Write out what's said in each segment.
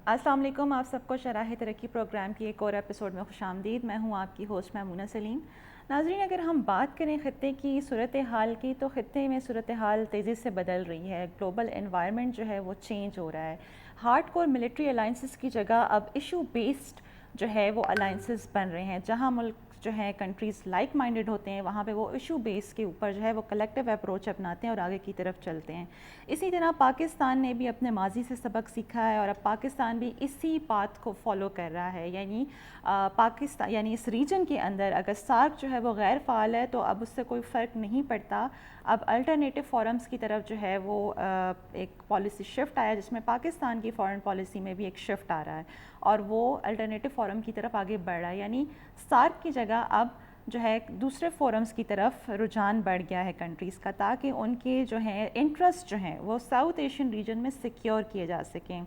السلام علیکم، آپ سب کو شرح ترقی پروگرام کی ایک اور ایپیسوڈ میں خوش آمدید۔ میں ہوں آپ کی ہوسٹ میمونہ سلیم۔ ناظرین، اگر ہم بات کریں خطے کی صورتحال کی تو خطے میں صورتحال تیزی سے بدل رہی ہے۔ گلوبل انوائرمنٹ جو ہے وہ چینج ہو رہا ہے۔ ہارڈ کور ملٹری الائنسز کی جگہ اب ایشو بیسڈ جو ہے وہ الائنسز بن رہے ہیں، جہاں ملک جو ہے کنٹریز لائک مائنڈڈ ہوتے ہیں، وہاں پہ وہ ایشو بیس کے اوپر جو ہے وہ کلیکٹیو اپروچ اپناتے ہیں اور آگے کی طرف چلتے ہیں۔ اسی طرح پاکستان نے بھی اپنے ماضی سے سبق سیکھا ہے اور اب پاکستان بھی اسی پاتھ کو فالو کر رہا ہے، یعنی پاکستان یعنی اس ریجن کے اندر اگر سارک جو ہے وہ غیر فعال ہے تو اب اس سے کوئی فرق نہیں پڑتا۔ اب الٹرنیٹیو فورمز کی طرف جو ہے وہ ایک پالیسی شفٹ آیا، جس میں پاکستان کی فارن پالیسی میں بھی ایک شفٹ آ رہا ہے اور وہ الٹرنیٹیو فورم کی طرف آگے بڑھ رہا ہے، یعنی سارک کی جگہ اب جو ہے دوسرے فورمز کی طرف رجحان بڑھ گیا ہے کنٹریز کا، تاکہ ان کے جو ہیں انٹرسٹ جو ہیں وہ ساؤتھ ایشین ریجن میں سیکیور کیے جا سکیں۔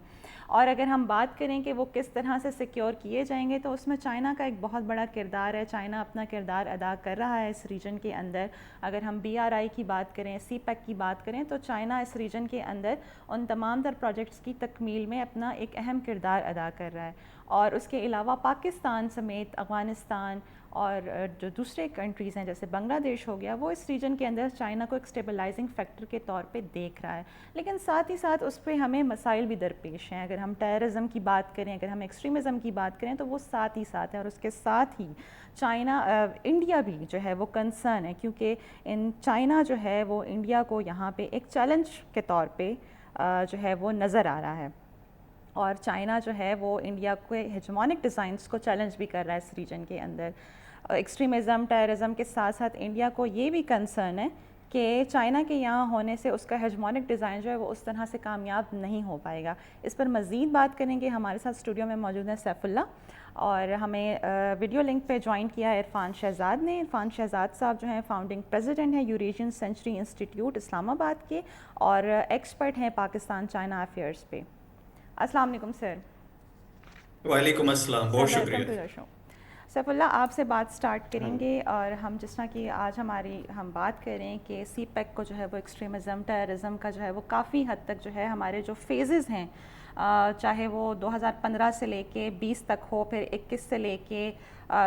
اور اگر ہم بات کریں کہ وہ کس طرح سے سیکیور کیے جائیں گے تو اس میں چائنا کا ایک بہت بڑا کردار ہے۔ چائنا اپنا کردار ادا کر رہا ہے اس ریجن کے اندر۔ اگر ہم BRI کی بات کریں، سی پیک کی بات کریں تو چائنا اس ریجن کے اندر ان تمام تر پروجیکٹس کی تکمیل میں اپنا ایک اہم کردار ادا کر رہا ہے۔ اور اس کے علاوہ پاکستان سمیت افغانستان اور جو دوسرے کنٹریز ہیں جیسے بنگلہ دیش ہو گیا، وہ اس ریجن کے اندر چائنا کو ایک اسٹیبلائزنگ فیکٹر کے طور پہ دیکھ رہا ہے، لیکن ساتھ ہی ساتھ اس پہ ہمیں مسائل بھی درپیش ہیں۔ اگر ہم ٹیررزم کی بات کریں، اگر ہم ایکسٹریمزم کی بات کریں تو وہ ساتھ ہی ساتھ ہے، اور اس کے ساتھ ہی انڈیا بھی جو ہے وہ کنسرن ہے، کیونکہ چائنا جو ہے وہ انڈیا کو یہاں پہ ایک چیلنج کے طور پہ جو ہے وہ نظر آ رہا ہے، اور چائنا جو ہے وہ انڈیا کے ہیجمونک ڈیزائنس کو چیلنج بھی کر رہا ہے اس ریجن کے اندر۔ ایکسٹریمزم، ٹیررزم کے ساتھ ساتھ انڈیا کو یہ بھی کنسرن ہے کہ چائنا کے یہاں ہونے سے اس کا ہیجمونک ڈیزائن جو ہے وہ اس طرح سے کامیاب نہیں ہو پائے گا۔ اس پر مزید بات کریں گے، ہمارے ساتھ اسٹوڈیو میں موجود ہیں سیف اللہ، اور ہمیں ویڈیو لنک پہ جوائن کیا ہے عرفان شہزاد نے۔ عرفان شہزاد صاحب جو ہیں فاؤنڈنگ پریزیڈنٹ ہیں یوریشین سینچری انسٹیٹیوٹ اسلام آباد کے، اور ایکسپرٹ ہیں پاکستان چائنا افیئرس پہ۔ السلام علیکم سر۔ وعلیکم السلام، بہت شکریہ۔ سیف اللہ، آپ سے بات سٹارٹ کریں گے، اور ہم جس طرح کہ آج ہم بات کریں کہ سی پیک کو جو ہے وہ ایکسٹریمزم، ٹیررزم کا جو ہے وہ کافی حد تک جو ہے ہمارے جو فیزز ہیں، چاہے وہ 2015 سے لے کے 20 تک ہو، پھر 21 سے لے کے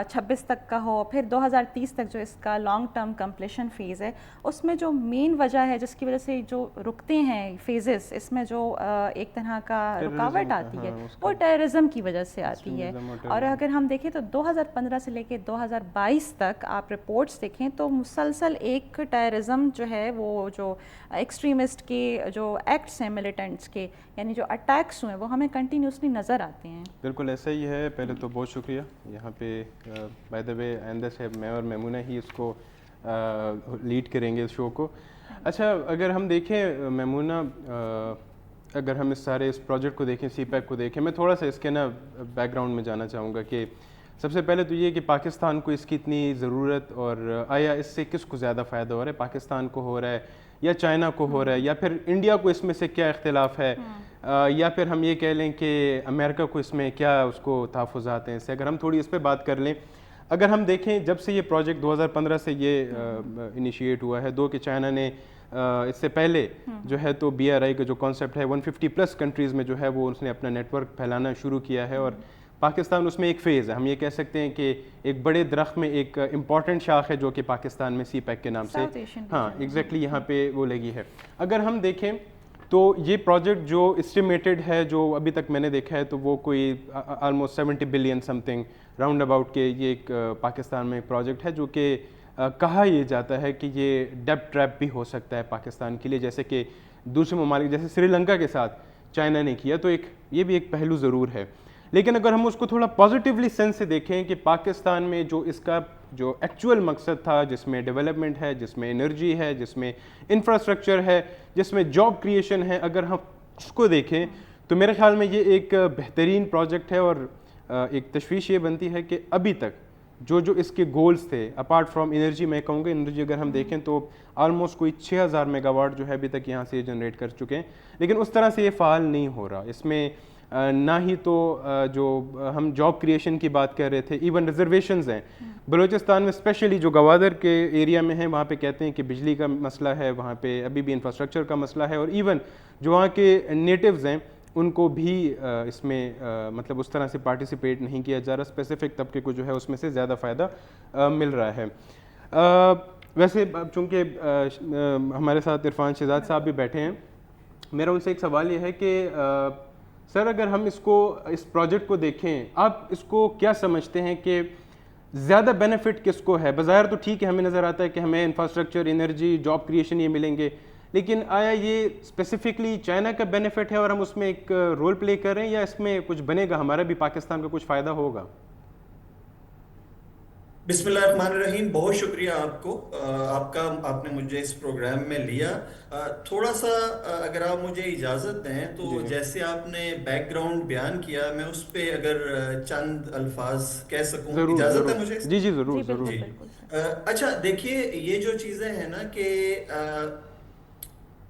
26 تک کا ہو، پھر 2030 تک جو اس کا لانگ ٹرم کمپلیشن فیز ہے، اس میں جو مین وجہ ہے جس کی وجہ سے جو رکتے ہیں فیزز، اس میں جو ایک طرح کا رکاوٹ آتی ہے وہ ٹیررزم کی وجہ سے آتی ہے۔ اور اگر ہم دیکھیں تو 2015 سے لے کے 2022 تک آپ رپورٹس دیکھیں تو مسلسل ایک ٹیررزم جو ہے وہ جو ایکسٹریمسٹ کے جو ایکٹس ہیں ملیٹنٹس کے، یعنی جو اٹیکس ہوئے وہ ہمیں کنٹینیوسلی نظر آتے ہیں۔ بالکل ایسا ہی ہے۔ پہلے تو بہت شکریہ یہاں پہ، بائی دا وے آئندہ سے میں اور میمونہ ہی اس کو لیڈ کریں گے اس شو کو۔ اچھا، اگر ہم دیکھیں میمونہ، اگر ہم اس پروجیکٹ کو دیکھیں، سی پیک کو دیکھیں، میں تھوڑا سا اس کے بیک گراؤنڈ میں جانا چاہوں گا کہ سب سے پہلے تو یہ کہ پاکستان کو اس کی اتنی ضرورت، اور آیا اس سے کس کو زیادہ فائدہ ہو رہا ہے، پاکستان کو ہو رہا ہے یا چائنا کو ہو رہا ہے، یا پھر انڈیا کو اس میں سے کیا اختلاف ہے، یا پھر ہم یہ کہہ لیں کہ امریکہ کو اس میں کیا اس کو تحفظات ہیں۔ اس سے اگر ہم تھوڑی اس پہ بات کر لیں، اگر ہم دیکھیں جب سے یہ پروجیکٹ 2015 سے یہ انیشیٹ ہوا ہے، کہ چائنا نے اس سے پہلے جو ہے تو BRI کا جو کانسیپٹ ہے 150+ کنٹریز میں جو ہے وہ اس نے اپنا نیٹ ورک پھیلانا شروع کیا ہے، اور پاکستان اس میں ایک فیز ہے۔ ہم یہ کہہ سکتے ہیں کہ ایک بڑے درخت میں ایک امپورٹنٹ شاخ ہے جو کہ پاکستان میں سی پیک کے نام سے ایگزیکٹلی یہاں پہ وہ لگی ہے۔ اگر ہم دیکھیں تو یہ پروجیکٹ جو اسٹیمیٹڈ ہے، جو ابھی تک میں نے دیکھا ہے، تو وہ کوئی almost 70 billion some thing round about کے یہ ایک پاکستان میں پروجیکٹ ہے، جو کہ کہا یہ جاتا ہے کہ یہ ڈیپ ٹریپ بھی ہو سکتا ہے پاکستان کے لیے، جیسے کہ دوسرے ممالک جیسے سری لنکا کے ساتھ چائنا نے کیا، تو یہ بھی ایک پہلو ضرور ہے۔ لیکن اگر ہم اس کو تھوڑا پازیٹیولی سینس سے دیکھیں کہ پاکستان میں جو اس کا جو ایکچوئل مقصد تھا، جس میں ڈیولپمنٹ ہے، جس میں انرجی ہے، جس میں انفراسٹرکچر ہے، جس میں جاب کریشن ہے، اگر ہم اس کو دیکھیں تو میرے خیال میں یہ ایک بہترین پروجیکٹ ہے۔ اور ایک تشویش یہ بنتی ہے کہ ابھی تک جو اس کے گولز تھے، اپارٹ فرام انرجی، میں کہوں گا انرجی اگر ہم دیکھیں تو آلموسٹ کوئی 6000 میگا واٹ جو ہے ابھی تک یہاں سے جنریٹ کر چکے ہیں، لیکن اس طرح سے یہ فعال نہیں ہو رہا۔ اس میں نہ ہی تو جو ہم جاب کریشن کی بات کر رہے تھے، ایون ریزرویشنز ہیں بلوچستان میں، اسپیشلی جو گوادر کے ایریا میں ہیں، وہاں پہ کہتے ہیں کہ بجلی کا مسئلہ ہے، وہاں پہ ابھی بھی انفراسٹرکچر کا مسئلہ ہے، اور ایون جو وہاں کے نیٹیوز ہیں ان کو بھی اس میں مطلب اس طرح سے پارٹیسپیٹ نہیں کیا جا رہا, اسپیسیفک طبقے کو جو ہے اس میں سے زیادہ فائدہ مل رہا ہے. ویسے چونکہ ہمارے ساتھ عرفان شہزاد صاحب بھی بیٹھے ہیں, میرا ان سے ایک سوال یہ ہے کہ سر اگر ہم اس پروجیکٹ کو دیکھیں, آپ اس کو کیا سمجھتے ہیں کہ زیادہ بینیفٹ کس کو ہے؟ بظاہر تو ٹھیک ہے, ہمیں نظر آتا ہے کہ ہمیں انفراسٹرکچر, انرجی, جاب کریشن یہ ملیں گے, لیکن آیا یہ اسپیسیفکلی چائنا کا بینیفٹ ہے اور ہم اس میں ایک رول پلے کر رہے ہیں, یا اس میں کچھ بنے گا, ہمارا بھی پاکستان کا کچھ فائدہ ہوگا؟ بسم اللہ الرحمن الرحیم. بہت شکریہ آپ کو, آپ نے مجھے اس پروگرام میں لیا. تھوڑا سا اگر آپ مجھے اجازت دیں تو جیسے آپ نے بیک گراؤنڈ بیان کیا, میں اس پہ اگر چند الفاظ کہہ سکوں, اجازت ہے مجھے؟ جی ضرور ضرور. اچھا دیکھیے, یہ جو چیزیں ہیں نا کہ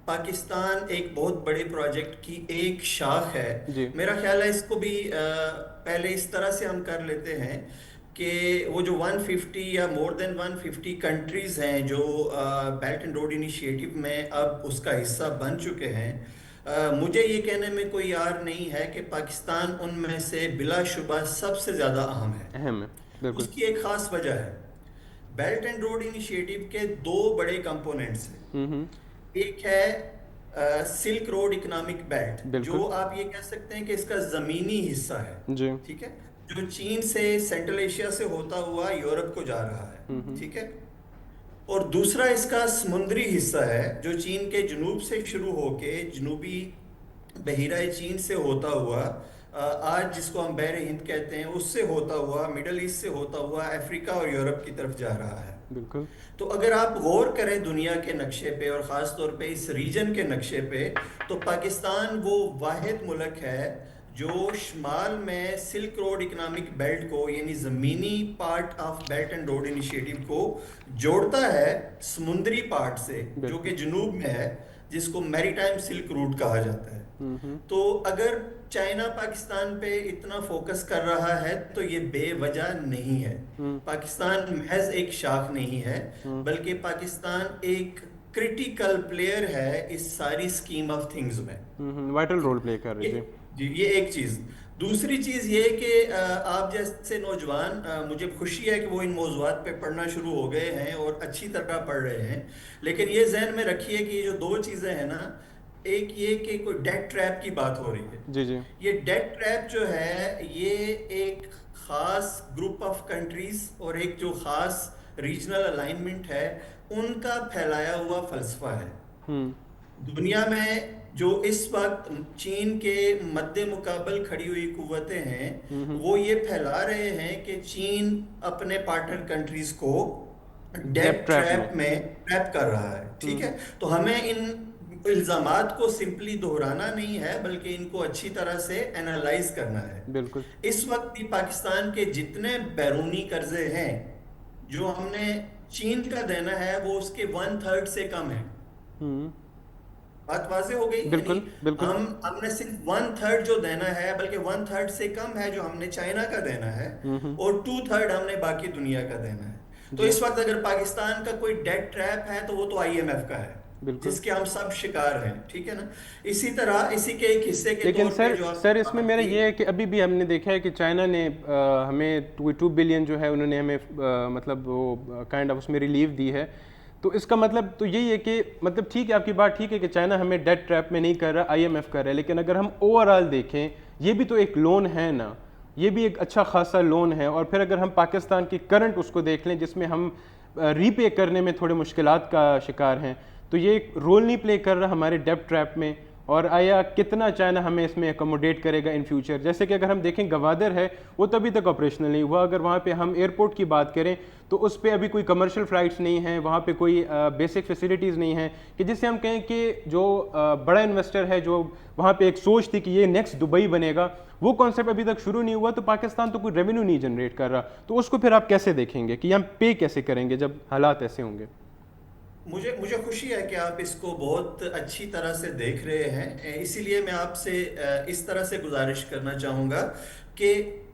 پاکستان ایک بہت بڑے پروجیکٹ کی ایک شاخ ہے. میرا خیال ہے اس کو بھی پہلے اس طرح سے ہم کر لیتے ہیں کہ وہ جو 150 یا مور دین 150 کنٹریز ہیں جو بیلٹ اینڈ روڈ انیشیٹو میں اب اس کا حصہ بن چکے ہیں, مجھے یہ کہنے میں کوئی یار نہیں ہے کہ پاکستان ان میں سے بلا شبہ سب سے زیادہ اہم ہے. اس کی ایک خاص وجہ ہے. بیلٹ اینڈ روڈ انیشیٹو کے دو بڑے کمپوننٹس ہیں. ایک ہے سلک روڈ اکنامک بیلٹ, جو آپ یہ کہہ سکتے ہیں کہ اس کا زمینی حصہ ہے, ٹھیک ہے, جو چین سے سینٹرل ایشیا سے ہوتا ہوا یورپ کو جا رہا ہے, ٹھیک ہے. اور دوسرا اس کا سمندری حصہ ہے جو چین کے جنوب سے شروع ہو کے جنوبی بحیرہ چین سے ہوتا ہوا, آج جس کو ہم بحر ہند کہتے ہیں, اس سے ہوتا ہوا, مڈل ایسٹ سے ہوتا ہوا افریقہ اور یورپ کی طرف جا رہا ہے. بالکل. تو اگر آپ غور کریں دنیا کے نقشے پہ اور خاص طور پہ اس ریجن کے نقشے پہ, تو پاکستان وہ واحد ملک ہے جو شمال میں سلک روڈ اکنامک بیلٹ کو, یعنی زمینی part of belt and road initiative کو جوڑتا ہے سمندری پارٹ سے جو کہ جنوب میں ہے, جس کو میری ٹائم سلک روٹ کہا جاتا ہے. تو اگر چائنا پاکستان پہ اتنا فوکس کر رہا ہے تو یہ بے وجہ نہیں ہے. پاکستان محض ایک شاخ نہیں ہے, بلکہ پاکستان ایک کریٹیکل پلیئر ہے اس ساری اسکیم آف تھنگز میں, وائٹل رول پلے کر رہی ہے. جی, یہ ایک چیز. دوسری چیز یہ کہ آپ جیسے نوجوان, مجھے خوشی ہے کہ وہ ان موضوعات پہ پڑھنا شروع ہو گئے ہیں اور اچھی طرح پڑھ رہے ہیں, لیکن یہ ذہن میں رکھیے کہ یہ جو دو چیزیں ہیں نا, ایک یہ کہ کوئی ڈیٹ ٹریپ کی بات ہو رہی ہے. یہ ڈیٹ ٹریپ جو ہے یہ ایک خاص گروپ آف کنٹریز اور ایک جو خاص ریجنل الائنمنٹ ہے ان کا پھیلایا ہوا فلسفہ ہے. دنیا میں جو اس وقت چین کے مد مقابل کھڑی ہوئی قوتیں ہیں, وہ یہ پھیلا رہے ہیں کہ چین اپنے پارٹنر کنٹریز کو ڈیٹ ٹریپ میں ٹریپ کر رہا ہے, ٹھیک ہے. تو ہمیں ان الزامات کو سمپلی دہرانا نہیں ہے, بلکہ ان کو اچھی طرح سے انالائز کرنا ہے. بالکل. اس وقت بھی پاکستان کے جتنے بیرونی قرضے ہیں جو ہم نے چین کا دینا ہے وہ اس کے 1/3 سے کم ہے. بات واضح ہو گئی. بالکل بالکل. ہم نے صرف 1/3 جو دینا ہے, بلکہ 1/3 سے کم ہے جو ہم نے چائنا کا دینا ہے, اور 2/3 ہم نے باقی دنیا کا دینا ہے. تو اس وقت اگر پاکستان کا کوئی ڈیٹ ٹریپ ہے تو وہ تو IMF کا ہے, جس کے ہم سب شکار ہیں, ٹھیک ہے نا. اسی طرح اسی کے ایک حصے کے لیکن سر اس میں میرا یہ ہے کہ ابھی بھی ہم نے دیکھا ہے کہ چائنا نے ہمیں 2 بلین جو ہے انہوں نے ہمیں مطلب وہ کائنڈ آف اس میں ریلیف دی ہے. تو اس کا مطلب تو یہی ہے کہ مطلب ٹھیک ہے, آپ کی بات ٹھیک ہے کہ چائنا ہمیں ڈیٹ ٹریپ میں نہیں کر رہا, IMF کر رہا ہے, لیکن اگر ہم اوور آل دیکھیں یہ بھی تو ایک لون ہے نا, یہ بھی ایک اچھا خاصا لون ہے. اور پھر اگر ہم پاکستان کی کرنٹ اس کو دیکھ لیں جس میں ہم ری پے کرنے میں تھوڑے مشکلات کا شکار ہیں, تو یہ ایک رول نہیں پلے کر رہا ہمارے ڈیٹ ٹریپ میں. اور آیا کتنا چائنا ہمیں اس میں اکوموڈیٹ کرے گا ان فیوچر؟ جیسے کہ اگر ہم دیکھیں گوادر ہے وہ تو ابھی تک آپریشنل نہیں ہوا. اگر وہاں پہ ہم ایئرپورٹ کی بات کریں تو اس پہ ابھی کوئی کمرشل فلائٹس نہیں ہیں, وہاں پہ کوئی بیسک فیسلٹیز نہیں ہیں کہ جس سے ہم کہیں کہ جو بڑا انویسٹر ہے جو وہاں پہ ایک سوچ تھی کہ یہ نیکسٹ دبئی بنے گا, وہ کانسیپٹ ابھی تک شروع نہیں ہوا. تو پاکستان تو کوئی ریونیو نہیں جنریٹ کر رہا, تو اس کو پھر آپ کیسے دیکھیں گے کہ ہم پے کیسے کریں گے جب حالات ایسے ہوں گے؟ مجھے خوشی ہے کہ آپ اس کو بہت اچھی طرح سے دیکھ رہے ہیں. اسی لیے میں آپ سے اس طرح سے گزارش کرنا چاہوں گا کہ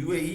UAE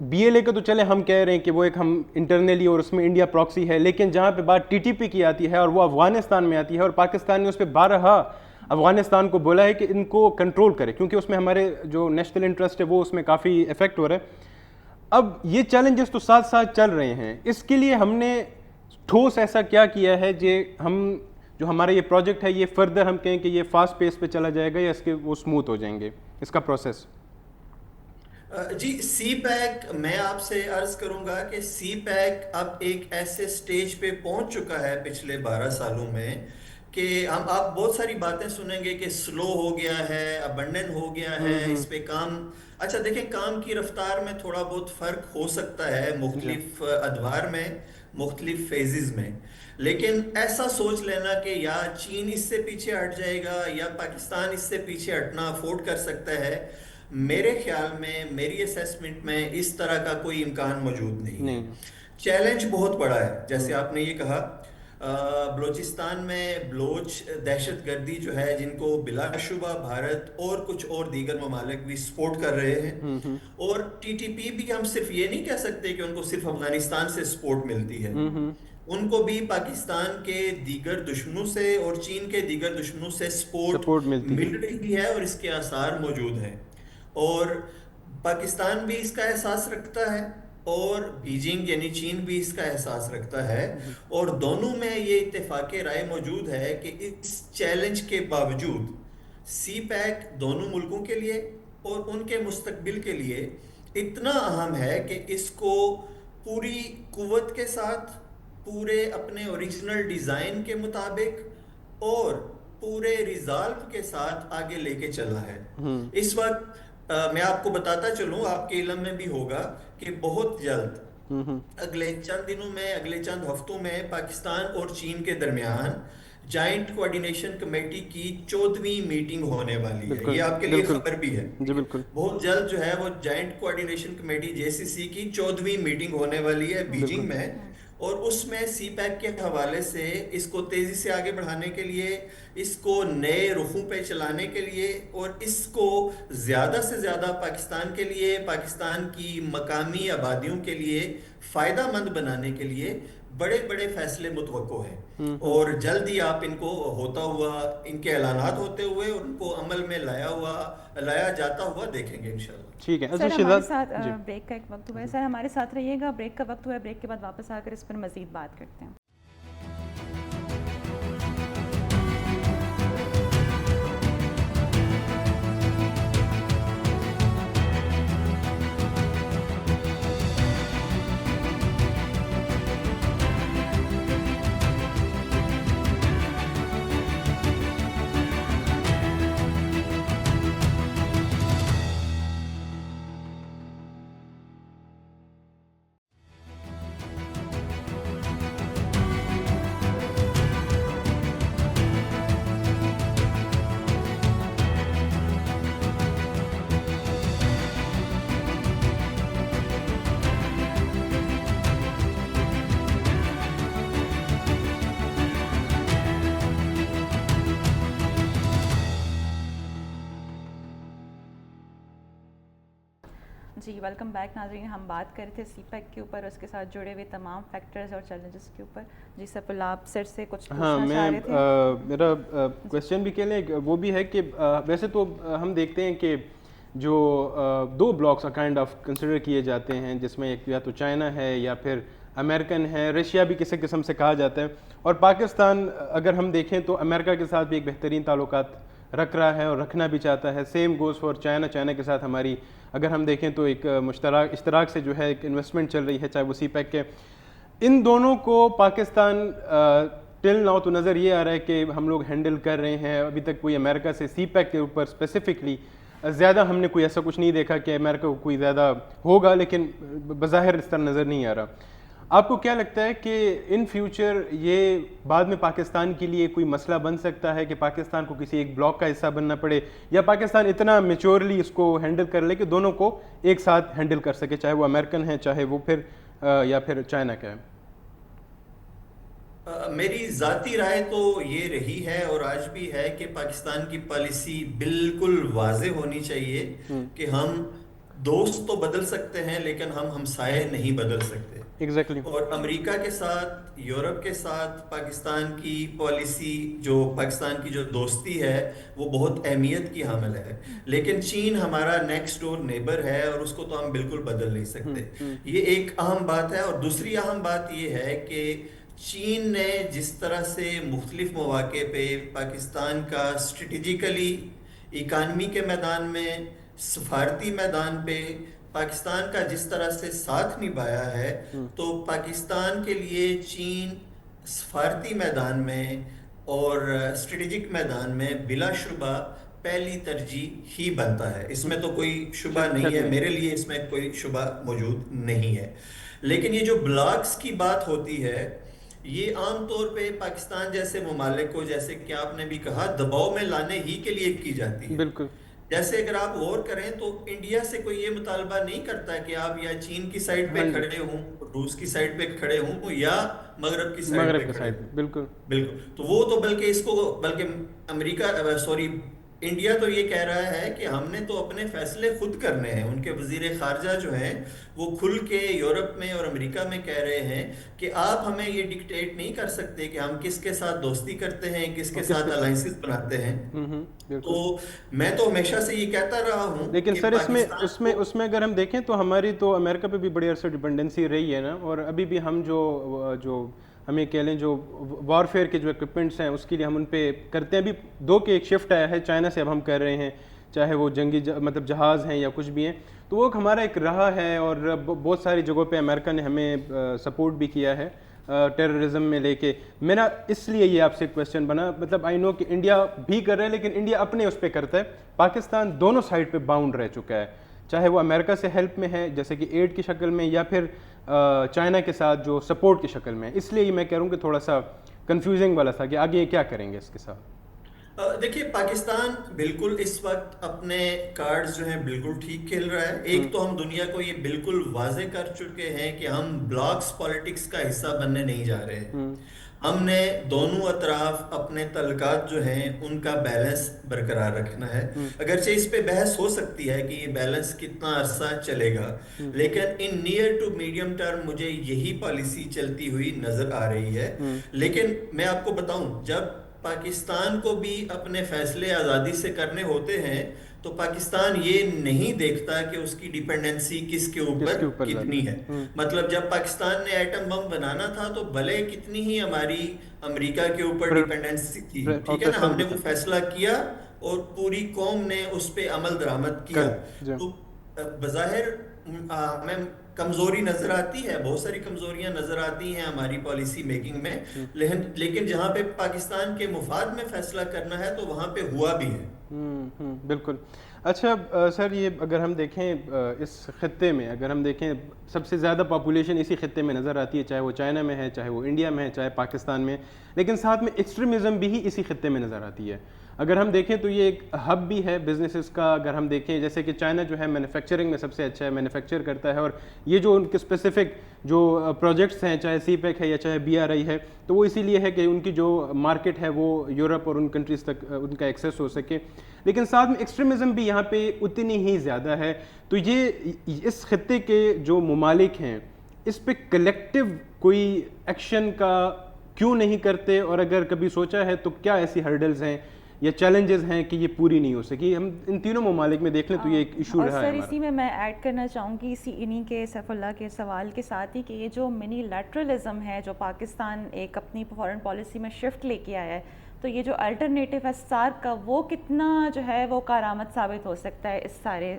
بی ایل اے کا تو چلے ہم کہہ رہے ہیں کہ وہ ایک ہم انٹرنلی اور اس میں انڈیا پراکسی ہے، لیکن جہاں پہ بات ٹی ٹی پی کی آتی ہے اور وہ افغانستان میں آتی ہے، اور پاکستان نے اس پہ بارہا افغانستان کو بولا ہے کہ ان کو کنٹرول کرے، کیونکہ اس میں ہمارے جو نیشنل انٹرسٹ ہے وہ اس میں کافی افیکٹ ہو رہا ہے. اب یہ چیلنجز تو ساتھ ساتھ چل رہے ہیں، اس کے لیے ہم نے ٹھوس ایسا کیا کیا ہے جو ہمارا یہ پروجیکٹ ہے یہ فردر ہم کہیں کہ یہ فاسٹ پیس پہ چلا جائے گا یا اس کے وہ اسموتھ ہو جائیں گے اس کا پروسیس؟ جی سی پیک میں آپ سے عرض کروں گا کہ سی پیک اب ایک ایسے سٹیج پہ پہنچ چکا ہے پچھلے 12 سالوں میں کہ آپ بہت ساری باتیں سنیں گے کہ سلو ہو گیا ہے، ابنڈن ہو گیا ہے، اس پہ کام. اچھا دیکھیں، کام کی رفتار میں تھوڑا بہت فرق ہو سکتا ہے مختلف ادوار میں، مختلف فیزز میں، لیکن ایسا سوچ لینا کہ یا چین اس سے پیچھے ہٹ جائے گا یا پاکستان اس سے پیچھے ہٹنا افورڈ کر سکتا ہے، میرے خیال میں، میری اسیسمنٹ میں اس طرح کا کوئی امکان موجود نہیں ہے. چیلنج بہت بڑا ہے، جیسے آپ نے یہ کہا. بلوچستان میں بلوچ دہشت گردی جو ہے، جن کو بلا شبہ بھارت اور کچھ اور دیگر ممالک بھی سپورٹ کر رہے ہیں، اور ٹی ٹی پی بھی ہم صرف یہ نہیں کہہ سکتے کہ ان کو صرف افغانستان سے سپورٹ ملتی ہے، ان کو بھی پاکستان کے دیگر دشمنوں سے اور چین کے دیگر دشمنوں سے سپورٹ مل رہی ہے، اور اس کے آثار موجود ہیں. اور پاکستان بھی اس کا احساس رکھتا ہے اور بیجنگ یعنی چین بھی اس کا احساس رکھتا ہے، اور دونوں میں یہ اتفاق رائے موجود ہے کہ اس چیلنج کے باوجود سی پیک دونوں ملکوں کے لیے اور ان کے مستقبل کے لیے اتنا اہم ہے کہ اس کو پوری قوت کے ساتھ، پورے اپنے اوریجنل ڈیزائن کے مطابق اور پورے ریزالو کے ساتھ آگے لے کے چلا ہے. اس وقت میں آپ کو بتاتا چلوں، آپ کے علم میں بھی ہوگا کہ بہت جلد اگلے چند دنوں میں، اگلے چند ہفتوں میں پاکستان اور چین کے درمیان جائنٹ کوارڈینیشن کمیٹی کی 14ویں میٹنگ ہونے والی ہے. یہ آپ کے لیے خبر بھی ہے. بہت جلد جو ہے وہ جائنٹ کوارڈینیشن کمیٹی جے سی سی کی 14ویں میٹنگ ہونے والی ہے بیجنگ میں، اور اس میں سی پیک کے حوالے سے اس کو تیزی سے آگے بڑھانے کے لیے، اس کو نئے رخوں پہ چلانے کے لیے، اور اس کو زیادہ سے زیادہ پاکستان کے لیے، پاکستان کی مقامی آبادیوں کے لیے فائدہ مند بنانے کے لیے بڑے بڑے فیصلے متوقع ہیں، اور جلد ہی آپ ان کو ہوتا ہوا، ان کے اعلانات ہوتے ہوئے اور ان کو عمل میں لایا جاتا ہوا دیکھیں گے انشاءاللہ. ٹھیک ہے سر، ہمارے ساتھ بریک کا ایک وقت ہوا ہے. سر ہمارے ساتھ رہیے گا، بریک کا وقت ہوا ہے، بریک کے بعد واپس آ کر اس پر مزید بات کرتے ہیں. جی ویلکم بیک ناظرین. ہم بات کر رہے تھے سی پیک کے اوپر، اس کے ساتھ جڑے ہوئے تمام فیکٹرز اور چیلنجز کے اوپر. جی سر، آپ سر سے کچھ پوچھنا چاہ رہے تھے؟ میرا کویسچن بھی کہہ لیں، وہ بھی ہے کہ ویسے تو ہم دیکھتے ہیں کہ جو 2 بلاکس کائنڈ آف کنسیڈر کیے جاتے ہیں، جس میں ایک یا تو چائنا ہے یا پھر امریکن ہے، رشیا بھی کسی قسم سے کہا جاتا ہے، اور پاکستان اگر ہم دیکھیں تو امریکہ کے ساتھ بھی ایک بہترین تعلقات رکھ رہا ہے اور رکھنا بھی چاہتا ہے. Same goes for China. China کے ساتھ ہماری اگر ہم دیکھیں تو ایک اشتراک سے جو ہے ایک انویسٹمنٹ چل رہی ہے، چاہے وہ سی پیک کے. ان دونوں کو پاکستان ٹل ناؤ تو نظر یہ آ رہا ہے کہ ہم لوگ ہینڈل کر رہے ہیں. ابھی تک کوئی امریکہ سے سی پیک کے اوپر اسپیسیفکلی زیادہ ہم نے کوئی ایسا کچھ نہیں دیکھا کہ امریکہ کو کوئی زیادہ ہوگا، لیکن بظاہر اس طرح نظر نہیں آ رہا. آپ کو کیا لگتا ہے کہ ان فیوچر یہ بعد میں پاکستان کے لیے کوئی مسئلہ بن سکتا ہے کہ پاکستان کو کسی ایک بلاک کا حصہ بننا پڑے، یا پاکستان اتنا میچورلی اس کو ہینڈل کر لے کہ دونوں کو ایک ساتھ ہینڈل کر سکے، چاہے وہ امریکن ہے چاہے وہ پھر یا پھر چائنا کا ہے؟ میری ذاتی رائے تو یہ رہی ہے اور آج بھی ہے کہ پاکستان کی پالیسی بالکل واضح ہونی چاہیے کہ ہم دوست تو بدل سکتے ہیں لیکن ہم ہمسائے نہیں بدل سکتے. ایگزیکٹلی. اور امریکہ کے ساتھ، یورپ کے ساتھ پاکستان کی پالیسی، جو پاکستان کی جو دوستی ہے وہ بہت اہمیت کی حامل ہے. لیکن چین ہمارا نیکسٹ ڈور نیبر ہے اور اس کو تو ہم بالکل بدل نہیں سکتے. یہ ایک اہم بات ہے. اور دوسری اہم بات یہ ہے کہ چین نے جس طرح سے مختلف مواقع پہ پاکستان کا اسٹریٹجیکلی اکانومی کے میدان میں، سفارتی میدان پہ پاکستان کا جس طرح سے ساتھ نبھایا ہے، تو پاکستان کے لیے چین سفارتی میدان میں اور اسٹریٹجک میدان میں بلا شبہ پہلی ترجیح ہی بنتا ہے. اس میں تو کوئی شبہ نہیں ہے، میرے لیے اس میں کوئی شبہ موجود نہیں ہے. لیکن یہ جو بلاکس کی بات ہوتی ہے، یہ عام طور پہ پاکستان جیسے ممالک کو، جیسے کہ آپ نے بھی کہا، دباؤ میں لانے ہی کے لیے کی جاتی ہے. بالکل. جیسے اگر آپ غور کریں تو انڈیا سے کوئی یہ مطالبہ نہیں کرتا کہ آپ یا چین کی سائڈ پہ کھڑے ہوں، روس کی سائڈ پہ کھڑے ہوں، یا مغرب کی سائڈ پہ کھڑے ہوں. بالکل بالکل. تو وہ تو بلکہ امریکہ انڈیا تو یہ کہہ رہا ہے کہ ہم نے تو اپنے فیصلے خود کرنے ہیں. ان کے وزیر خارجہ جو ہیں وہ کھل کے یورپ میں اور امریکہ میں کہہ رہے ہیں کہ آپ ہمیں یہ ڈکٹیٹ نہیں کر سکتے کہ ہم کس کے ساتھ دوستی کرتے ہیں، کس کے ساتھ الائنسز بناتے ہیں. تو میں تو ہمیشہ سے یہ کہتا رہا ہوں. لیکن سر اس میں اگر ہم دیکھیں تو ہماری تو امریکہ پہ بھی بڑی عرصے ڈپینڈنسی رہی ہے نا. اور ابھی بھی ہم جو ہمیں کہہ لیں جو وار فیئر کے جو اکوپمنٹس ہیں اس کے لیے ہم ان پہ کرتے ہیں. ابھی دو کے ایک شفٹ آیا ہے چائنا سے، اب ہم کر رہے ہیں، چاہے وہ جنگی مطلب جہاز ہیں یا کچھ بھی ہیں. تو وہ ہمارا ایک رہا ہے. اور بہت ساری جگہوں پہ امریکہ نے ہمیں سپورٹ بھی کیا ہے ٹیررزم میں لے کے. میرا اس لیے یہ آپ سے کویسچن بنا، مطلب آئی نو کہ انڈیا بھی کر رہا ہے لیکن انڈیا اپنے اس پہ کرتا ہے. پاکستان دونوں سائڈ پہ باؤنڈ رہ چکا ہے، چاہے وہ امریکہ سے ہیلپ میں ہے جیسے کہ ایڈ کی شکل میں، یا پھر چائنا کے ساتھ جو سپورٹ کی شکل میں. اس لیے میں کہہ رہا ہوں کہ تھوڑا سا کنفیوزنگ والا تھا کہ آگے یہ کیا کریں گے اس کے ساتھ. دیکھیے پاکستان بالکل اس وقت اپنے کارڈز جو ہیں بالکل ٹھیک کھیل رہا ہے. ایک تو ہم دنیا کو یہ بالکل واضح کر چکے ہیں کہ ہم بلاکس پالیٹکس کا حصہ بننے نہیں جا رہے. ہم نے دونوں اطراف اپنے تعلقات جو ہیں ان کا بیلنس برقرار رکھنا ہے. اگرچہ اس پہ بحث ہو سکتی ہے کہ یہ بیلنس کتنا عرصہ چلے گا، لیکن in near to medium term مجھے یہی پالیسی چلتی ہوئی نظر آ رہی ہے. لیکن میں آپ کو بتاؤں، جب پاکستان کو بھی اپنے فیصلے آزادی سے کرنے ہوتے ہیں تو پاکستان یہ نہیں دیکھتا کہ اس کی ڈیپینڈنسی کس کے اوپر کتنی ہے. مطلب جب پاکستان نے ایٹم بم بنانا تھا تو بھلے کتنی ہی ہماری امریکہ کے اوپر ڈیپینڈنسی تھی، ٹھیک ہے نا، ہم نے وہ فیصلہ کیا اور پوری قوم نے اس پہ عمل درآمد کیا. تو بظاہر ہمیں کمزوری نظر آتی ہے، بہت ساری کمزوریاں نظر آتی ہیں ہماری پالیسی میکنگ میں، لیکن جہاں پہ پاکستان کے مفاد میں فیصلہ کرنا ہے تو وہاں پہ ہوا بھی ہے. بالکل. اچھا سر، یہ اگر ہم دیکھیں اس خطے میں، اگر ہم دیکھیں سب سے زیادہ پاپولیشن اسی خطے میں نظر آتی ہے، چاہے وہ چائنا میں ہے، چاہے وہ انڈیا میں ہے، چاہے پاکستان میں، لیکن ساتھ میں ایکسٹریمزم بھی اسی خطے میں نظر آتی ہے. اگر ہم دیکھیں تو یہ ایک ہب بھی ہے بزنسز کا. اگر ہم دیکھیں جیسے کہ چائنا جو ہے مینوفیکچرنگ میں سب سے اچھا ہے، مینوفیکچر کرتا ہے، اور یہ جو ان کے اسپیسیفک جو پروجیکٹس ہیں، چاہے سی پیک ہے یا چاہے بی آر آئی ہے، تو وہ اسی لیے ہے کہ ان کی جو مارکیٹ ہے وہ یورپ اور ان کنٹریز تک ان کا ایکسیس ہو سکے. لیکن ساتھ میں ایکسٹریمزم بھی یہاں پہ اتنی ہی زیادہ ہے. تو یہ اس خطے کے جو ممالک ہیں اس پہ کلیکٹیو کوئی ایکشن کا کیوں نہیں کرتے، اور اگر کبھی سوچا ہے تو کیا ایسی ہرڈلز ہیں یا چیلنجز ہیں کہ یہ پوری نہیں ہو سکی؟ ہم ان تینوں ممالک میں دیکھ لیں تو یہ ایک ایشو رہا ہے. اور سر اسی میں ایڈ کرنا چاہوں گی انہی کے سیف اللہ کے سوال کے ساتھ ہی کہ یہ جو منی لیٹرلزم ہے جو پاکستان ایک اپنی فورن پالیسی میں شفٹ لے کے آیا ہے، تو یہ جو الٹرنیٹیو ہے سارک کا، وہ کتنا جو ہے وہ کارآمد ثابت ہو سکتا ہے اس سارے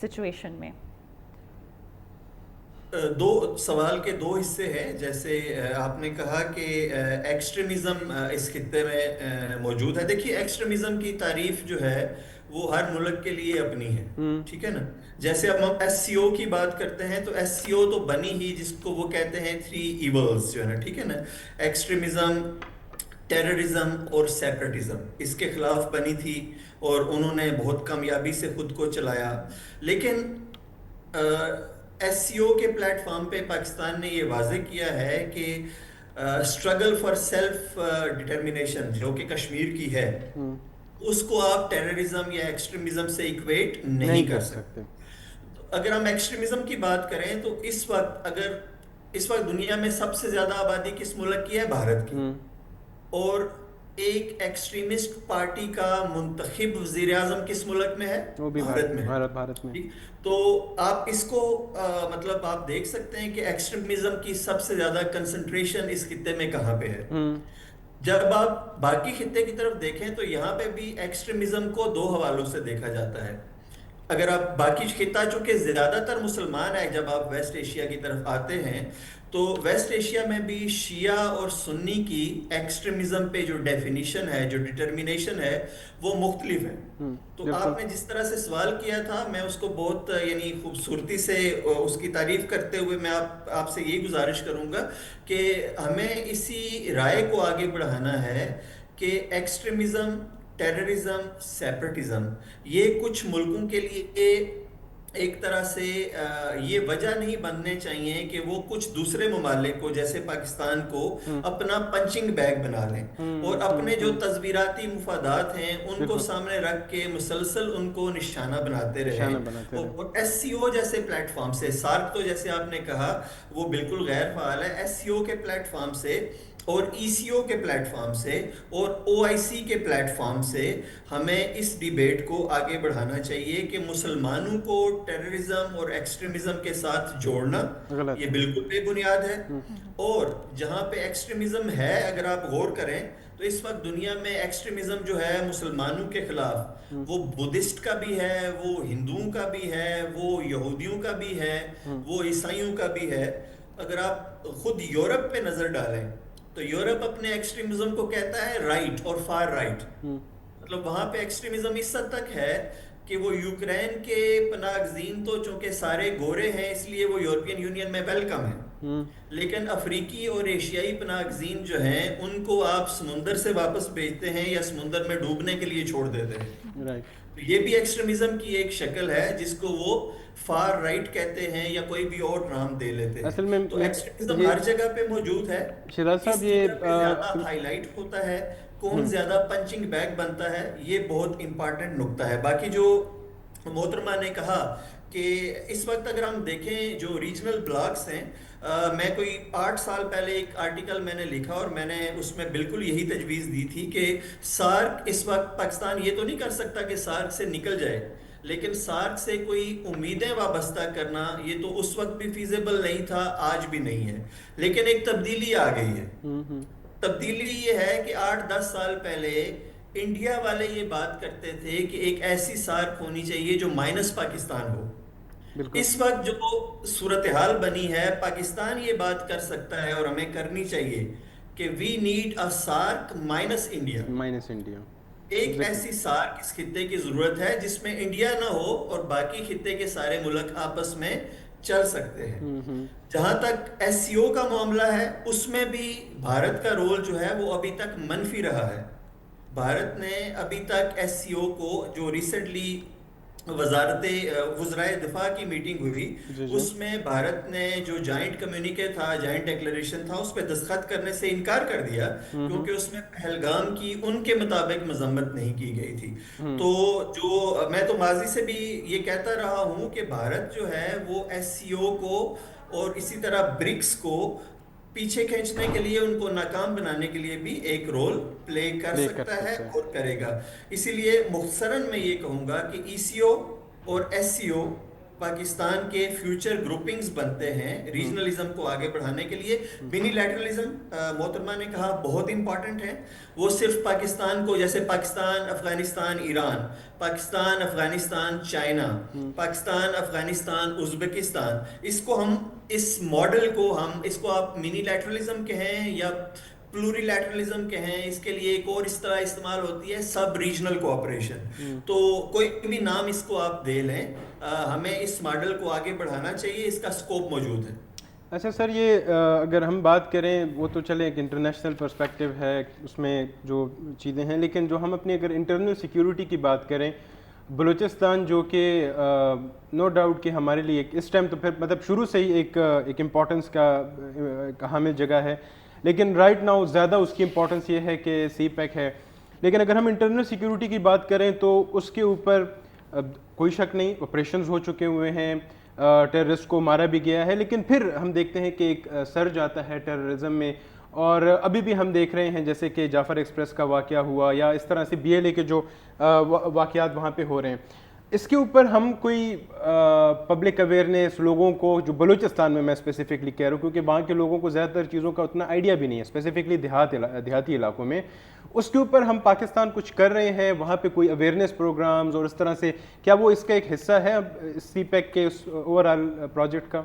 سچویشن میں؟ دو سوال کے دو حصے ہیں. جیسے آپ نے کہا کہ ایکسٹریمزم اس خطے میں موجود ہے. دیکھیے ایکسٹریمزم کی تعریف جو ہے وہ ہر ملک کے لیے اپنی ہے، ٹھیک ہے نا. جیسے اب ہم ایس سی او کی بات کرتے ہیں تو ایس سی او تو بنی ہی جس کو وہ کہتے ہیں 3 ایولز جو ہے نا، ٹھیک ہے نا. ایکسٹریمزم، ٹیررزم اور سیپریٹزم، اس کے خلاف بنی تھی اور انہوں نے بہت کامیابی سے خود کو چلایا. لیکن ایس سی او کے پلیٹ فارم پہ پاکستان نے یہ واضح کیا ہے کہ اسٹرگل فار سیلف ڈٹرمنیشن جو کہ کشمیر کی ہے، اس کو آپ ٹیررزم یا ایکسٹریمزم سے ایکویٹ نہیں کر سکتے. اگر ہم ایکسٹریمزم کی بات کریں تو اس وقت دنیا میں سب سے زیادہ آبادی کس ملک کی ہے؟ بھارت کی. اور ایک ایکسٹریمسٹ پارٹی کا منتخب وزیر اعظم کس ملک میں ہے؟ وہ بھی بھارت میں. بھارت میں. تو آپ اس کو مطلب آپ دیکھ سکتے ہیں کہ ایکسٹریمزم کی سب سے زیادہ کنسنٹریشن اس خطے میں کہاں پہ ہے. جب آپ باقی خطے کی طرف دیکھیں تو یہاں پہ بھی ایکسٹریمزم کو دو حوالوں سے دیکھا جاتا ہے. اگر آپ باقی خطہ چونکہ زیادہ تر مسلمان ہے، جب آپ ویسٹ ایشیا کی طرف آتے ہیں تو ویسٹ ایشیا میں بھی شیعہ اور سنی کی ایکسٹریمزم پہ جو ڈیفینیشن ہے، جو ڈٹرمینیشن ہے، وہ مختلف ہے. تو آپ نے جس طرح سے سوال کیا تھا، میں اس کو بہت یعنی خوبصورتی سے اس کی تعریف کرتے ہوئے میں آپ سے یہی گزارش کروں گا کہ ہمیں اسی رائے کو آگے بڑھانا ہے کہ ایکسٹریمزم، ٹیررزم، سیپریٹزم یہ کچھ ملکوں کے لیے ایک طرح سے یہ وجہ نہیں بننے چاہیے کہ وہ کچھ دوسرے ممالک کو جیسے پاکستان کو اپنا پنچنگ بیگ بنا لیں اور اپنے جو تصویراتی مفادات ہیں ان کو سامنے رکھ کے مسلسل ان کو نشانہ بناتے رہیں. اور ایس سی او جیسے پلیٹ فارم سے، سارک تو جیسے آپ نے کہا وہ بالکل غیر فعال ہے، ایس سی او کے پلیٹ فارم سے اور ای سی او کے پلیٹ فارم سے اور او آئی سی کے پلیٹ فارم سے ہمیں اس ڈیبیٹ کو آگے بڑھانا چاہیے کہ مسلمانوں کو ٹیررزم اور ایکسٹریمزم کے ساتھ جوڑنا یہ بالکل بے بنیاد ہے. اور جہاں پہ ایکسٹریمزم ہے، اگر آپ غور کریں تو اس وقت دنیا میں ایکسٹریمزم جو ہے مسلمانوں کے خلاف، وہ بدھسٹ کا بھی ہے، وہ ہندوؤں کا بھی ہے، وہ یہودیوں کا بھی ہے، وہ عیسائیوں کا بھی ہے. اگر آپ خود یورپ پہ نظر ڈالیں تو یورپ اپنے ایکسٹریمزم کو کہتا ہے رائٹ اور فار رائٹ. مطلب وہاں پہ ایکسٹریمزم اس حد تک ہے کہ وہ یوکرین کے پناہ گزین تو چونکہ سارے گورے ہیں اس لیے وہ یورپین یونین میں ویلکم ہیں، لیکن افریقی اور ایشیائی پناہ گزین جو ہیں ان کو آپ سمندر سے واپس بھیجتے ہیں یا سمندر میں ڈوبنے کے لیے چھوڑ دیتے ہیں. تو یہ بھی ایکسٹریمزم کی ایک شکل ہے جس کو وہ فار رائٹ کہتے ہیں یا کوئی بھی اور نام دے لیتے ہیں. اصل میں تو ایکسٹریمزم ہر جگہ پہ موجود ہے. شیراز صاحب یہ زیادہ ہائی لائٹ ہوتا ہے، کون زیادہ پنچنگ بیگ بنتا ہے، یہ بہت امپارٹنٹ نقطہ ہے. باقی جو محترمہ نے کہا کہ اس وقت اگر ہم دیکھیں جو ریجنل بلاکس ہیں، میں کوئی 8 سال پہلے ایک آرٹیکل میں نے لکھا اور میں نے اس میں بالکل یہی تجویز دی تھی کہ سارک اس وقت پاکستان یہ تو نہیں کر سکتا کہ سارک سے نکل جائے، لیکن سارک سے کوئی امیدیں وابستہ کرنا یہ تو اس وقت بھی فیزیبل نہیں تھا، آج بھی نہیں ہے. لیکن ایک تبدیلی آ گئی ہے. تبدیلی یہ ہے کہ 8-10 سال پہلے انڈیا والے یہ بات کرتے تھے کہ ایک ایسی سارک ہونی چاہیے جو مائنس پاکستان ہو. اس وقت جو صورتحال بنی ہے، پاکستان یہ بات کر سکتا ہے اور ہمیں کرنی چاہیے کہ we need a SAARC minus India. ایک ایسی سارک اس خطے کی ضرورت ہے جس میں انڈیا نہ ہو اور باقی خطے کے سارے ملک آپس میں چل سکتے ہیں. جہاں تک ایس سی او کا معاملہ ہے اس میں بھی بھارت کا رول جو ہے وہ ابھی تک منفی رہا ہے. بھارت نے ابھی تک ایس سی او کو جو ریسنٹلی وزرائے دفاع کی میٹنگ ہوئی اس میں بھارت نے جو جوائنٹ کمیونیکے تھا، جوائنٹ ڈیکلریشن تھا، اس پہ دستخط کرنے سے انکار کر دیا کیونکہ اس میں پہلگام کی ان کے مطابق مذمت نہیں کی گئی تھی. تو جو میں تو ماضی سے بھی یہ کہتا رہا ہوں کہ بھارت جو ہے وہ ایس سی او کو اور اسی طرح برکس کو پیچھے کھینچنے کے لیے، ان کو ناکام بنانے کے لیے بھی ایک رول پلے کر سکتا ہے اور کرے گا. اسی لیے مختصراً میں یہ کہوں گا کہ ای سی او اور ایس سی او پاکستان کے فیوچر گروپنگز بنتے ہیں ریجنلزم کو آگے بڑھانے کے لیے. منی لیٹرلزم محترمہ نے کہا بہت امپورٹنٹ ہے. وہ صرف پاکستان کو، جیسے پاکستان افغانستان ایران، پاکستان افغانستان چائنا، پاکستان افغانستان ازبکستان، اس کو ہم اس ماڈل کو ہم اس کو آپ منی لیٹرلزم کہیں یا پلوری لیٹرلزم کہیں، اس کے لیے ایک اور اس طرح استعمال ہوتی ہے سب ریجنل کوآپریشن. تو کوئی بھی نام اس کو آپ دے لیں، ہمیں اس ماڈل کو آگے بڑھانا چاہیے، اس کا سکوپ موجود ہے. اچھا سر، یہ اگر ہم بات کریں وہ تو چلے ایک انٹرنیشنل پرسپیکٹیو ہے، اس میں جو چیزیں ہیں، لیکن جو ہم اپنی اگر انٹرنل سیکیورٹی کی بات کریں، بلوچستان جو کہ نو ڈاؤٹ کہ ہمارے لیے اس ٹائم تو پھر مطلب شروع سے ہی ایک امپورٹنس کا حامل جگہ ہے، لیکن رائٹ ناؤ زیادہ اس کی امپورٹنس یہ ہے کہ سی پیک ہے. لیکن اگر ہم انٹرنل سیکیورٹی کی بات کریں تو اس کے اوپر کوئی شک نہیں، آپریشنز ہو چکے ہوئے ہیں، ٹیررسٹ کو مارا بھی گیا ہے، لیکن پھر ہم دیکھتے ہیں کہ ایک سرج آتا ہے ٹیررزم میں، اور ابھی بھی ہم دیکھ رہے ہیں جیسے کہ جعفر ایکسپریس کا واقعہ ہوا یا اس طرح سے BLA کے جو واقعات وہاں پہ ہو رہے ہیں، اس کے اوپر ہم کوئی پبلک اویئرنیس لوگوں کو، جو بلوچستان میں اسپیسیفکلی کہہ رہا ہوں کیونکہ وہاں کے لوگوں کو زیادہ تر چیزوں کا اتنا آئیڈیا بھی نہیں ہے، اسپیسیفکلی دیہاتی علاقوں میں، اس کے اوپر ہم پاکستان کچھ کر رہے ہیں وہاں پہ کوئی اویئرنیس پروگرامز اور اس طرح سے، کیا وہ اس کا ایک حصہ ہے سی پیک کے اس اوور آل پروجیکٹ کا؟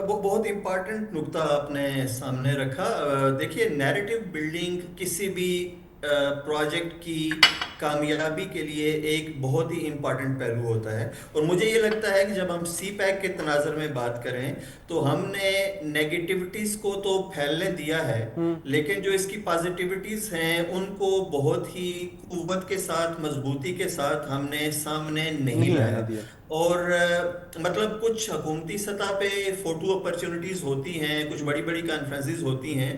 بہت امپارٹنٹ نقطہ آپ نے سامنے رکھا. دیکھیے نیریٹو بلڈنگ کسی بھی پروجیکٹ کی کامیابی کے لیے ایک بہت ہی امپارٹنٹ پہلو ہوتا ہے، اور مجھے یہ لگتا ہے کہ جب ہم سی پیک کے تناظر میں بات کریں تو ہم نے نیگیٹیوٹیز کو تو پھیلنے دیا ہے، لیکن جو اس کی پازیٹیوٹیز ہیں ان کو بہت ہی قوت کے ساتھ، مضبوطی کے ساتھ ہم نے سامنے نہیں لایا. اور مطلب کچھ حکومتی سطح پہ فوٹو اپرچونٹیز ہوتی ہیں، کچھ بڑی بڑی کانفرنسز ہوتی ہیں،